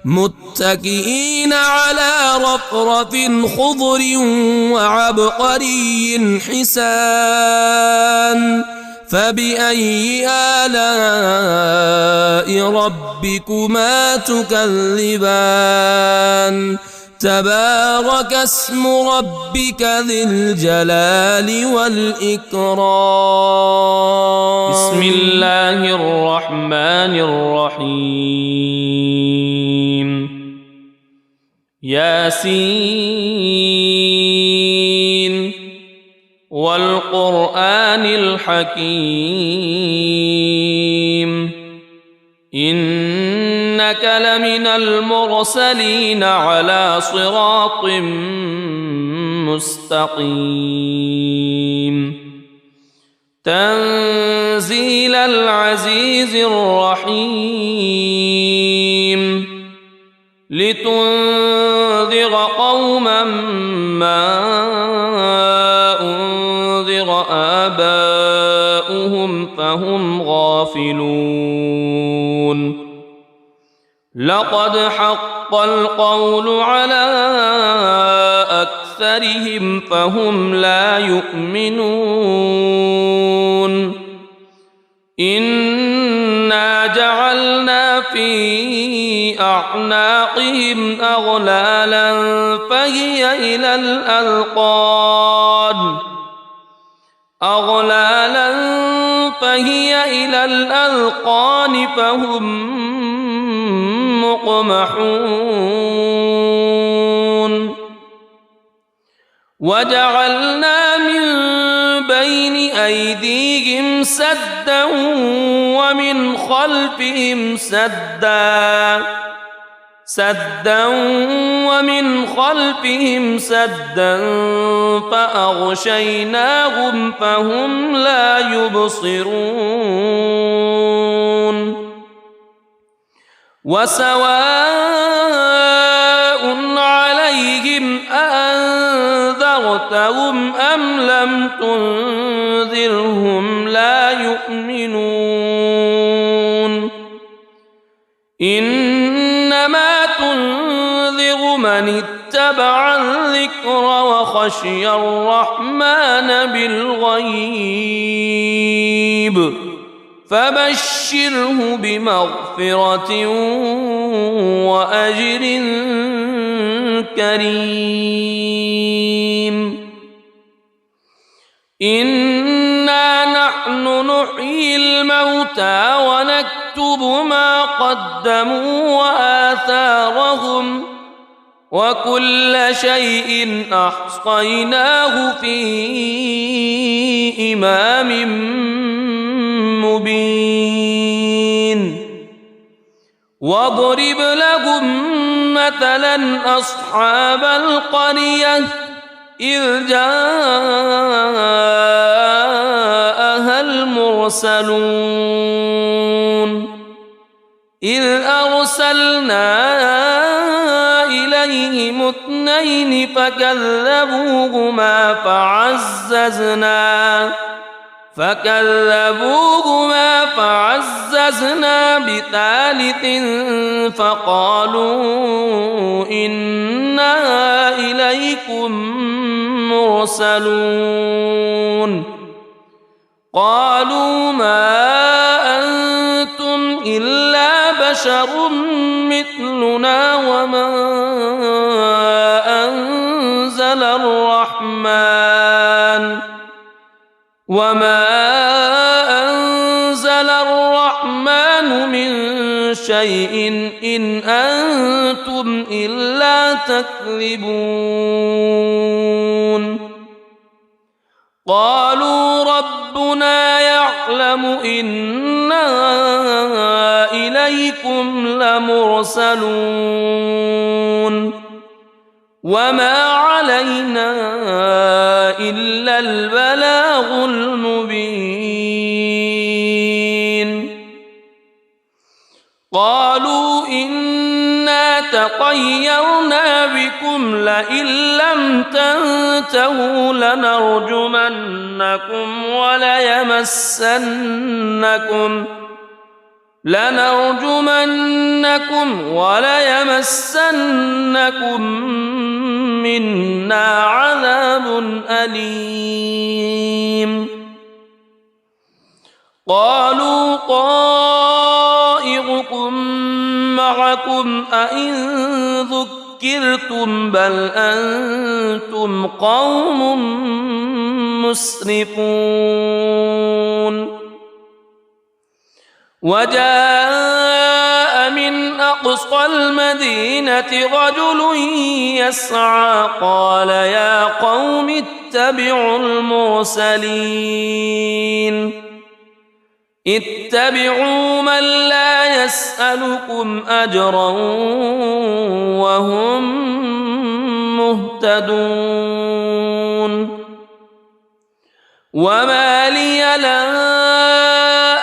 متكئين على رفرف خضر وعبقري حسان فبأي آلاء ربكما تكذبان تبارك اسم ربك ذي الجلال والإكرام بسم الله الرحمن الرحيم ياسين والقرآن الحكيم إنك لمن المرسلين على صراط مستقيم تنزيل العزيز الرحيم لتنذر قوما ما أنذر آباؤهم فهم غافلون لقد حق القول على أكثرهم فهم لا يؤمنون إنا جعلنا في أعناقهم أغلالا فهي إلى الأذقان فهم مقمحون وجعلنا من بين أيديهم سدا ومن خلفهم سدا فأغشيناهم فهم لا يبصرون وسواء عليهم أأنذرتهم أم لم تنذرهم لا يؤمنون إنما تنذر من اتبع الذكر وخشي الرحمن بالغيب فبشره بمغفرة وأجر كريم إنا نحن نحيي الموتى ونكتب ما قدموا وآثارهم وكل شيء أحصيناه في إمام مبين واضرب لهم مثلا أصحاب القرية إذ جاءها المرسلون إذ أرسلنا إليهم اثنين فكذبوهما فعززنا بثالث فقالوا إنا إليكم مرسلون قالوا ما أنتم إلا بشر مثلنا وما أنزل الرحمن من شيء إن أنتم إلا تكذبون قالوا ربنا يعلم إنا إليكم لمرسلون وما علينا إلا البلاغ المبين قالوا إنا تطيرنا بكم لئن لم تنتهوا لنرجمنكم وليمسنكم منا عذاب أليم قالوا طائركم معكم أئن ذكرتم بل أنتم قوم مسرفون وجاء من أقصى المدينة رجل يسعى قال يا قوم اتبعوا اتبعوا من لا يسألكم أجرا وهم مهتدون وما لي لا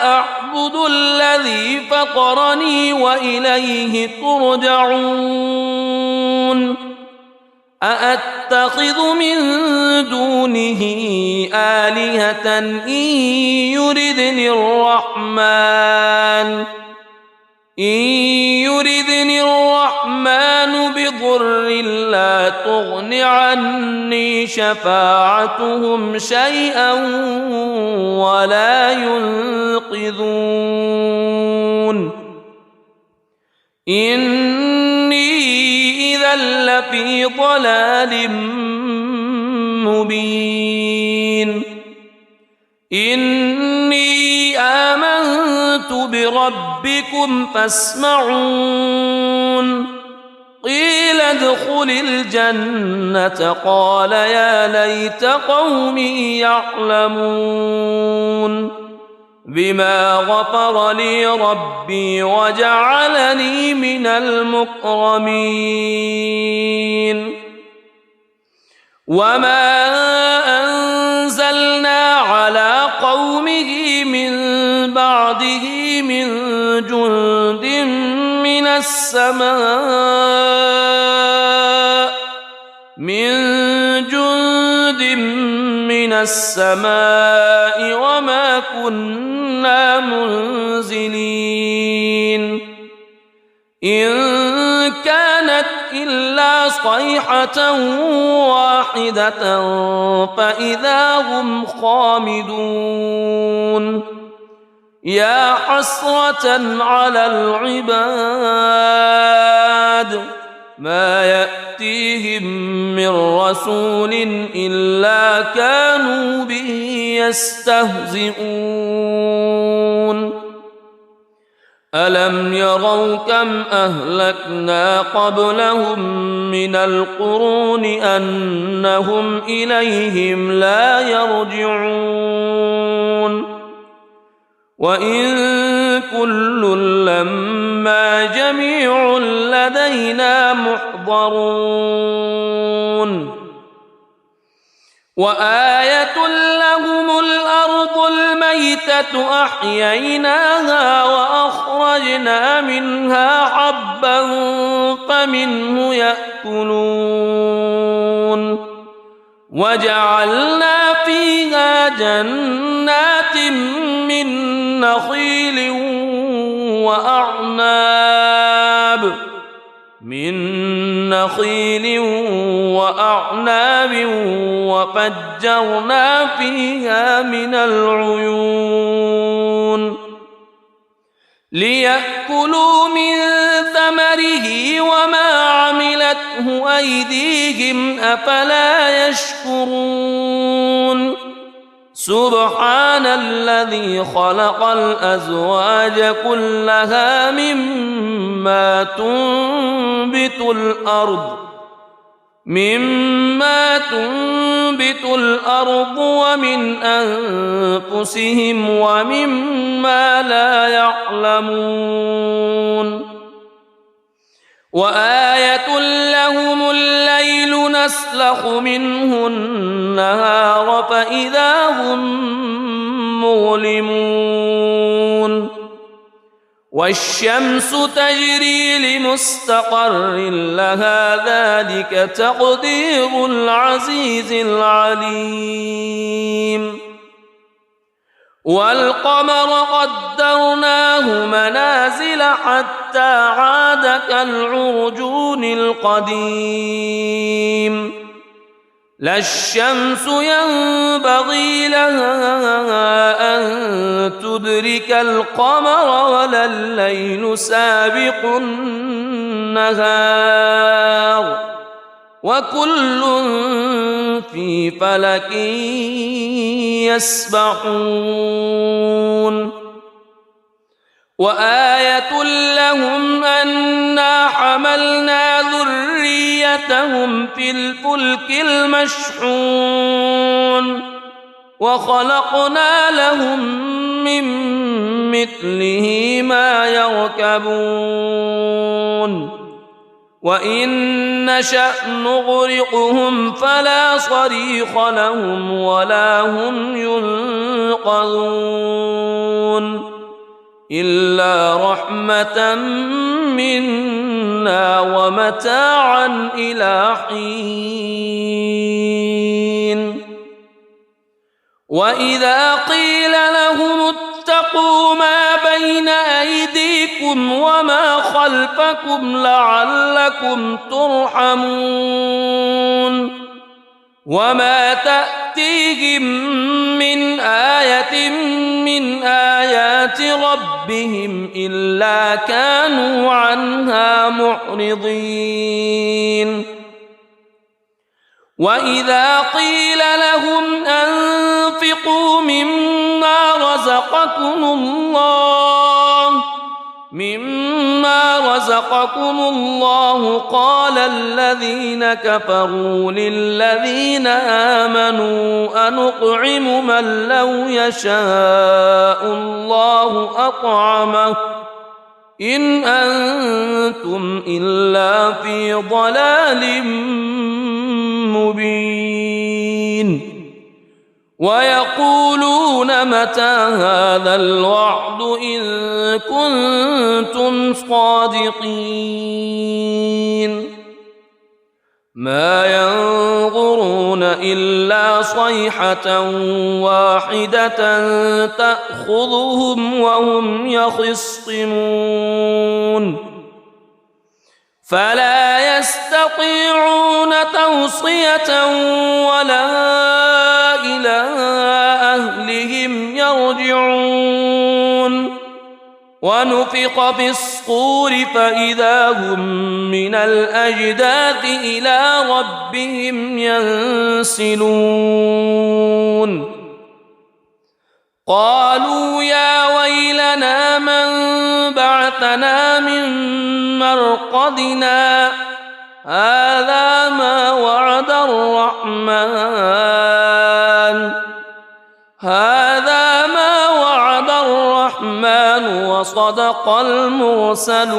أعبد الذي فطرني وإليه ترجعون أأتخذ من دونه آلهة إن يردني الرحمن بضر لا تغن عني شفاعتهم شيئا ولا ينقذون إني إذا لفي ضلال مبين إني آمنت بربكم فاسمعون قيل ادخل الجنة قال يا ليت قومي يعلمون بما غفر لي ربي وجعلني من المكرمين وما أنزلنا على قومه من بعده من جند من السماء وما كنا منزلين إن كانت إلا صيحة واحدة فإذا هم خامدون يا حسرة على العباد ما يأتيهم من رسول إلا كانوا به يستهزئون ألم يروا كم أهلكنا قبلهم من القرون أنهم إليهم لا يرجعون وإن كل لما جميع لدينا محضرون وآية لهم الأرض الميتة أحييناها وأخرجنا منها حبا فمنه يأكلون وجعلنا فيها جنات من نخيل وأعناب وفجرنا فيها من العيون ليأكلوا من ثمره وما عملته أيديهم أفلا يشكرون سبحان الذي خلق الأزواج كلها مما تنبت الأرض مما تنبت الأرض ومن أنفسهم ومما لا يعلمون وآية لهم الليل نسلخ منه النهار فإذا هم مظلمون والشمس تجري لمستقر لها ذلك تقدير العزيز العليم والقمر قدرناه منازل حتى عاد كالعرجون القديم لا الشمس ينبغي لها أن تدرك القمر ولا الليل سابق النهار وكل في فلك يسبحون وآية لهم أنا حملنا ذريتهم في الفلك المشحون وخلقنا لهم من مثله ما يركبون وإن نشأ نغرقهم فلا صريخ لهم ولا هم ينقذون إلا رحمة منا ومتاعا إلى حين وإذا قيل لهم اتقوا ما بين أيديكم وما خلفكم لعلكم ترحمون وما تأتيهم من آية من آيات ربهم إلا كانوا عنها معرضين وإذا قيل لهم أنفقوا مما رزقكم الله قال الذين كفروا للذين آمنوا أنطعم من لو يشاء الله أطعمه إن أنتم إلا في ضلال مبين ويقولون متى هذا الوعد إن كنتم صادقين ما ينظرون إلا صيحة واحدة تأخذهم وهم يخصمون فلا يستطيعون توصية ولا إلى أهلهم يرجعون ونفخ في الصور فإذا هم من الأجداث إلى ربهم ينسلون قالوا يا ويلنا من بعثنا من مرقدنا هذا ما وعد الرحمن وصدق المرسلون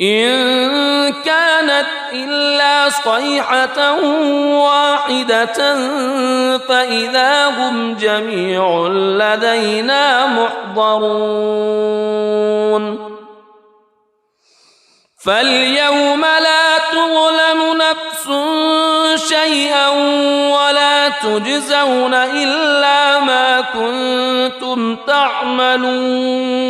إن كانت إلا صيحة واحدة فإذا هم جميع لدينا محضرون فاليوم لا تظلم نفس شيئا ولا تجزون إلا ما كنتم تعملون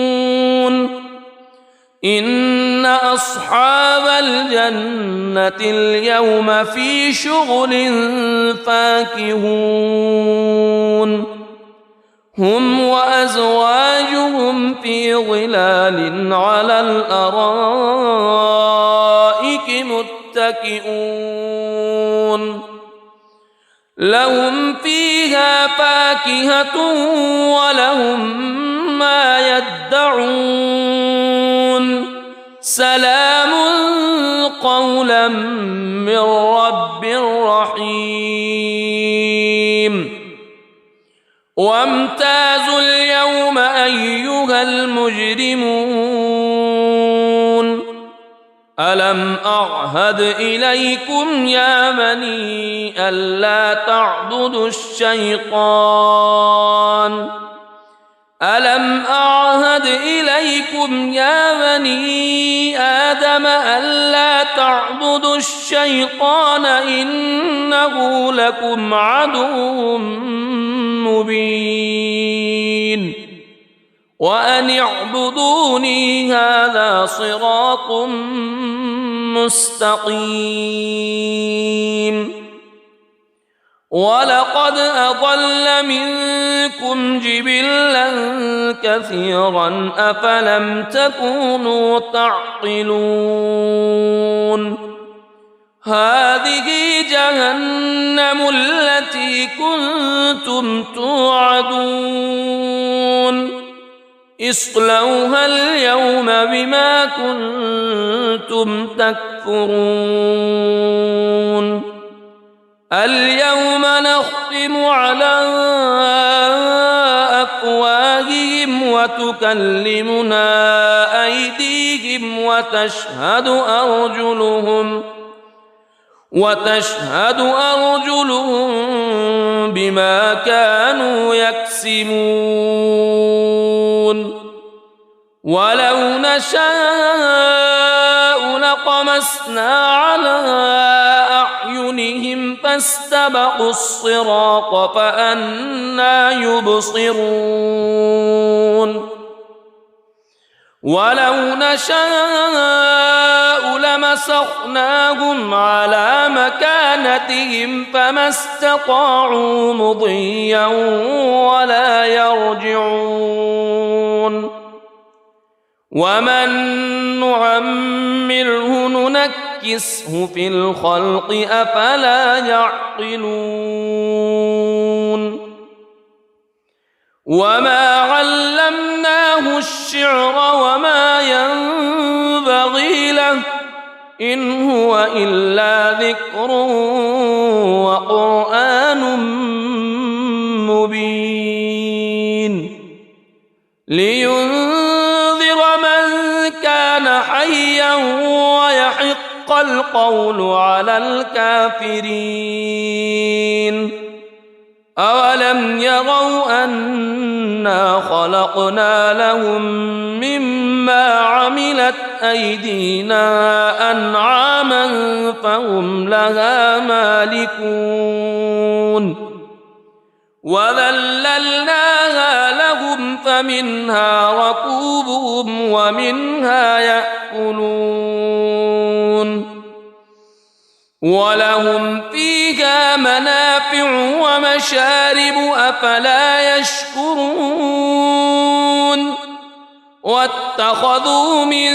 إن أصحاب الجنة اليوم في شغل فاكهون هم وأزواجهم في ظلال على الأرائك متكئون لهم فيها فاكهة ولهم ما يدعون سلام قولا من رب رحيم وامتازوا اليوم أيها المجرمون ألم أعهد إليكم يا بني ألا تعبدوا الشيطان ألم أعهد إليكم يا بني آدم ألا تعبدوا الشيطان إنه لكم عدو مبين وأن اعبدوني هذا صراط مستقيم ولقد أضل منكم جبلا كثيرا أفلم تكونوا تعقلون هذه جهنم التي كنتم توعدون اصلوها اليوم بما كنتم تكفرون اليوم نختم على أفواههم وتكلمنا أيديهم وتشهد أرجلهم بما كانوا يكسبون ولو نشاء لطمسنا على أعينهم فاستبقوا الصراط فأنى يبصرون ولو نشاء لمسخناهم على مكانتهم فما استطاعوا مضيا ولا يرجعون ومن نعمره ننكسه في الخلق أفلا يعقلون وما علمناه الشعر وما ينبغي له إن هو إلا ذكر وقرآن مبين لينذر من كان حيا ويحق القول على الكافرين أولم يروا أنا خلقنا لهم مما عملت أيدينا أنعاما فهم لها مالكون وذللناها لهم فمنها ركوبهم ومنها يأكلون ولهم فيها منافع ومشارب أفلا يشكرون واتخذوا من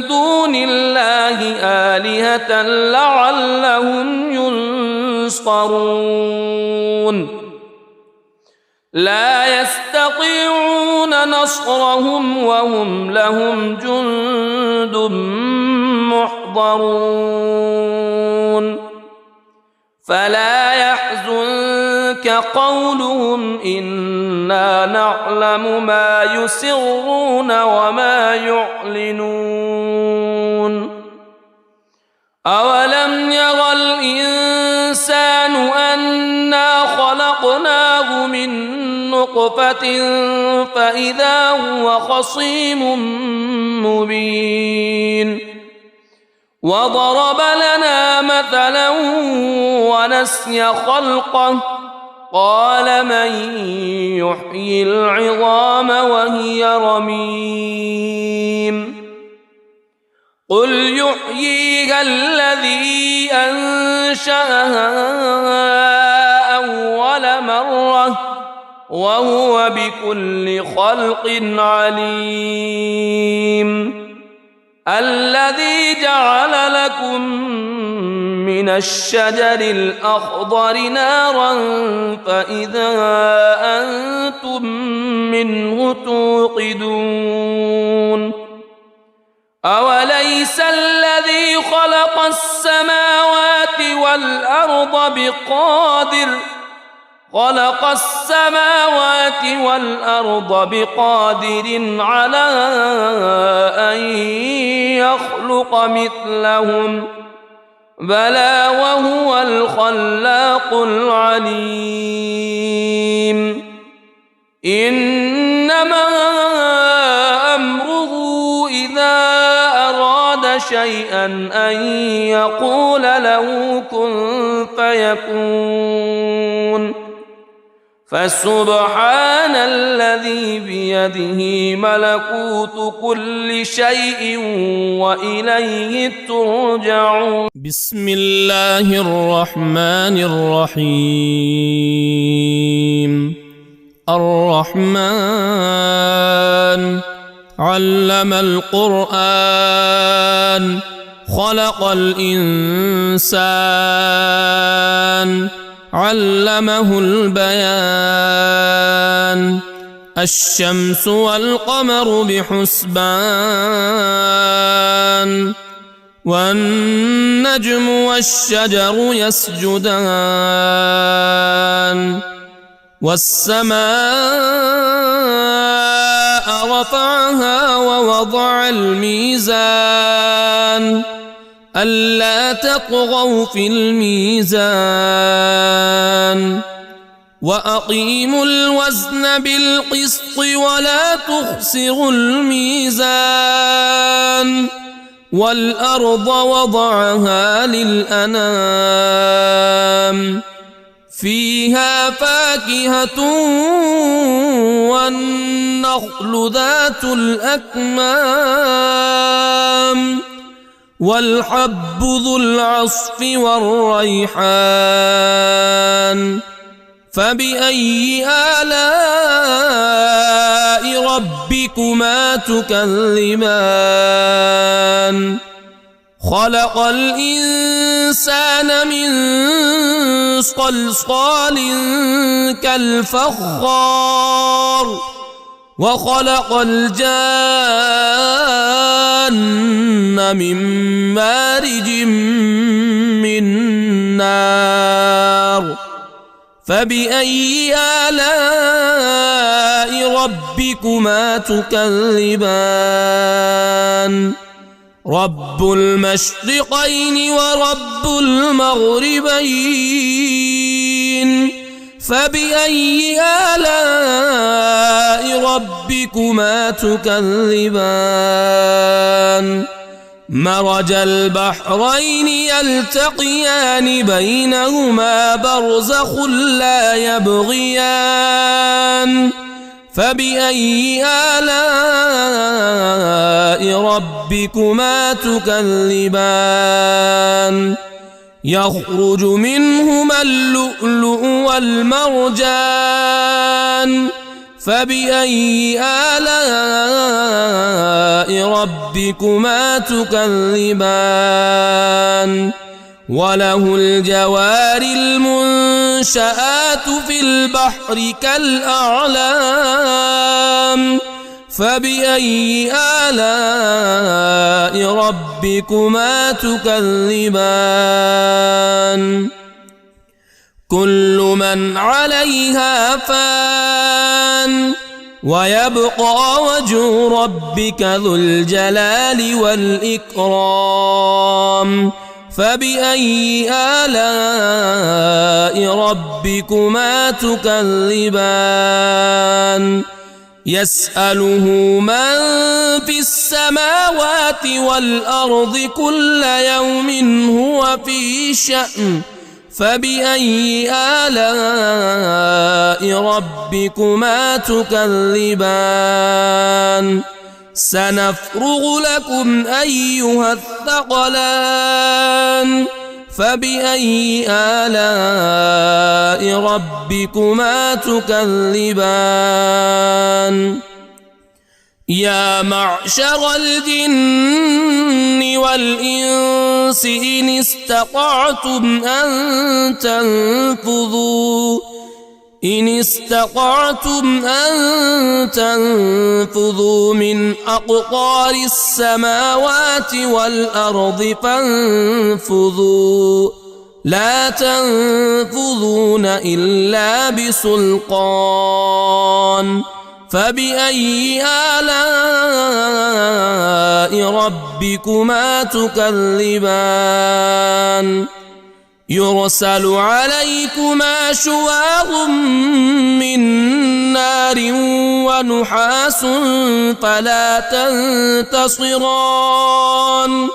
دون الله آلهة لعلهم ينصرون لا يستطيعون نصرهم وهم لهم جند محضرون فلا يحزنك قولهم إنا نعلم ما يسرون وما يعلنون أولم ير الإنسان أنا خلقناه من نطفة فإذا هو خصيم مبين وضرب لنا مثلا ونسي خلقه قال من يحيي العظام وهي رميم قل يحييها الذي أنشأها أول مرة وهو بكل خلق عليم الذي جعل لكم من الشجر الأخضر نارا فإذا أنتم منه توقدون أوليس الذي خلق السماوات والأرض بقادر على أن يخلق مثلهم بلى وهو الخلاق العليم إنما أمره إذا أراد شيئا أن يقول له كن فيكون فسبحان الذي بيده ملكوت كل شيء وإليه ترجعون. بسم الله الرحمن الرحيم. الرحمن علم القرآن خلق الإنسان علمه البيان الشمس والقمر بحسبان والنجم والشجر يسجدان والسماء رفعها ووضع الميزان ألا تطغوا في الميزان وأقيموا الوزن بالقسط ولا تخسروا الميزان والأرض وضعها للأنام فيها فاكهة والنخل ذات الأكمام والحب ذو العصف والريحان فبأي آلاء ربكما تكذبان خلق الإنسان من صلصال كالفخار وخلق الجان من مارج من نار فبأي آلاء ربكما تكذبان رب المشرقين ورب المغربين فبأي آلاء ربكما تكذبان مرج البحرين يلتقيان بينهما برزخ لا يبغيان فبأي آلاء ربكما تكذبان يخرج منهما اللؤلؤ والمرجان فبأي آلاء ربكما تكذبان وله الجوار المنشآت في البحر كالأعلام فبأي آلاء ربكما تكذبان كل من عليها فان ويبقى وجه ربك ذو الجلال والإكرام فبأي آلاء ربكما تكذبان يسأله من في السماوات والأرض كل يوم هو في شأن فبأي آلاء ربكما تكذبان سنفرغ لكم أيها الثقلان فبأي آلاء ربكما تكذبان يا معشر الجن والإنس إن استطعتم أن تنفذوا من أقطار السماوات والأرض فانفذوا لا تنفذون إلا بسلطان فبأي آلاء ربكما تكذبان يرسل عليكما شواظ من نار ونحاس فلا تنتصران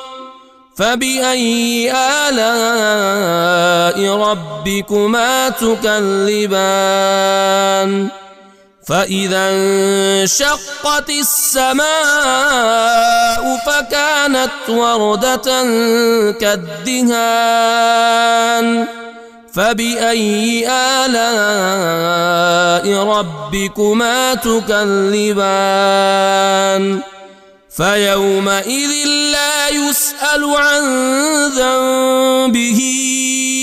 فبأي آلاء ربكما تكذبان فإذا انشقت السماء فكانت وردة كالدهان فبأي آلاء ربكما تكذبان فيومئذ لا يسأل عن ذنبه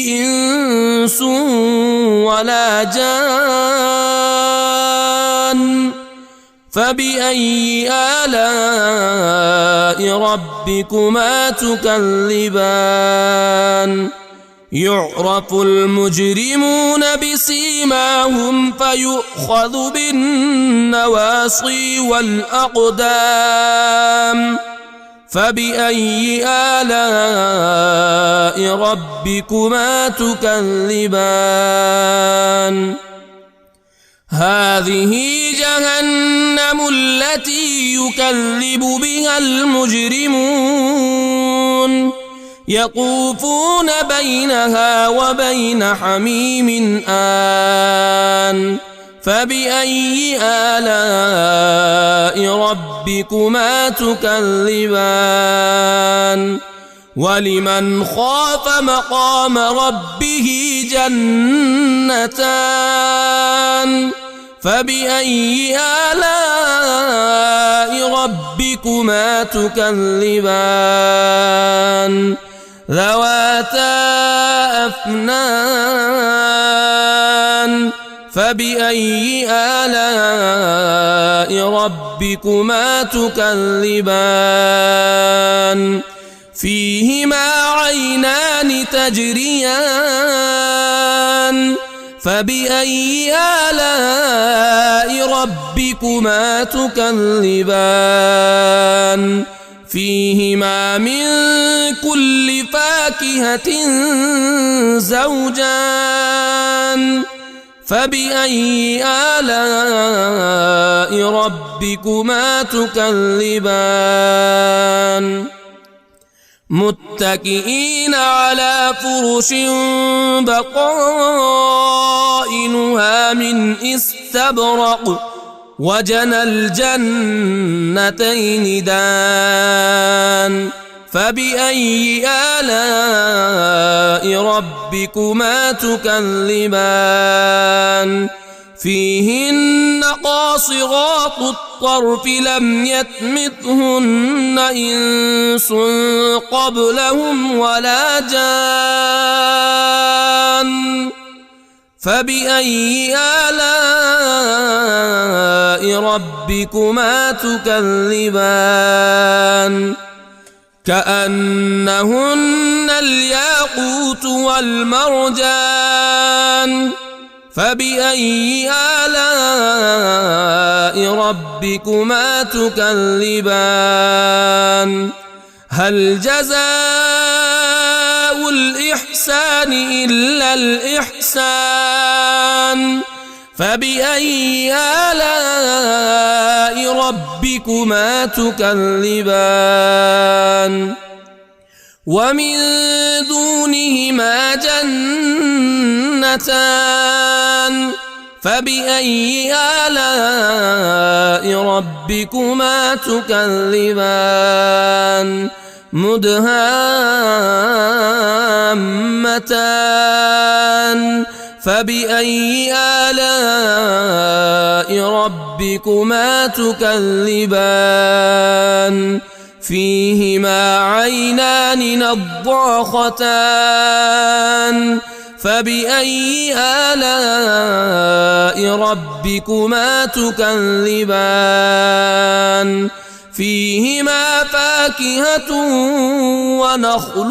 إنس ولا جان فبأي آلاء ربكما تكذبان يعرف المجرمون بسيماهم فيؤخذ بالنواصي والأقدام فبأي آلاء ربكما تكذبان هذه جهنم التي يكذب بها المجرمون يطوفون بينها وبين حميم آن فبأي آلاء ربكما تكذبان ولمن خاف مقام ربه جنتان فبأي آلاء ربكما تكذبان ذواتا أفنان فبأي آلاء ربكما تكذبان فيهما عينان تجريان فبأي آلاء ربكما تكذبان فيهما من كل فاكهة زوجان فبأي آلاء ربكما تكذبان متكئين على فرش بطائنها من استبرق وجنى الجنتين دان فبأي آلاء ربكما تكذبان فيهن قاصرات الطرف لم يطمثهن إنس قبلهم ولا جان فبأي آلاء ربكما تكذبان كأنهن الياقوت والمرجان فبأي آلاء ربكما تكذبان هل جزاء الإحسان إلا الإحسان فبأي آلاء ربكما تكذبان ومن دونهما جنتان فبأي آلاء ربكما تكذبان مدهامتان فبأي آلاء ربكما تكذبان فيهما عينان نضاختان فبأي آلاء ربكما تكذبان فيهما فاكهة ونخل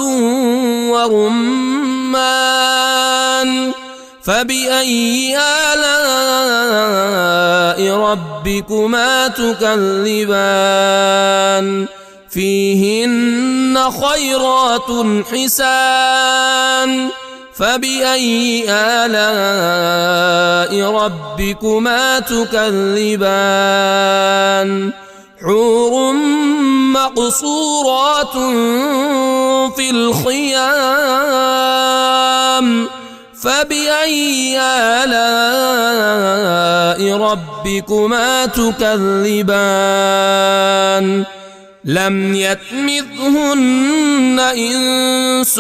ورمان فبأي آلاء ربكما تكذبان فيهن خيرات حسان فبأي آلاء ربكما تكذبان حور مقصورات في الخيام فبأي آلاء ربكما تكذبان لم يطمثهن إنس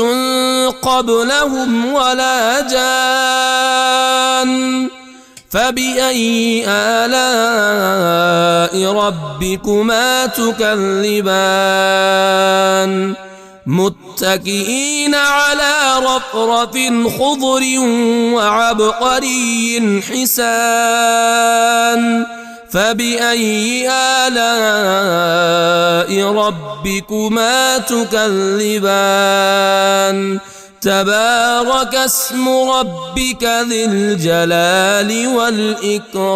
قبلهم ولا جان فبأي آلاء ربكما تكذبان متكئين على رفرف خضر وعبقري حسان فبأي آلاء ربكما تكذبان تبارك اسم ربك ذي الجلال والإكرام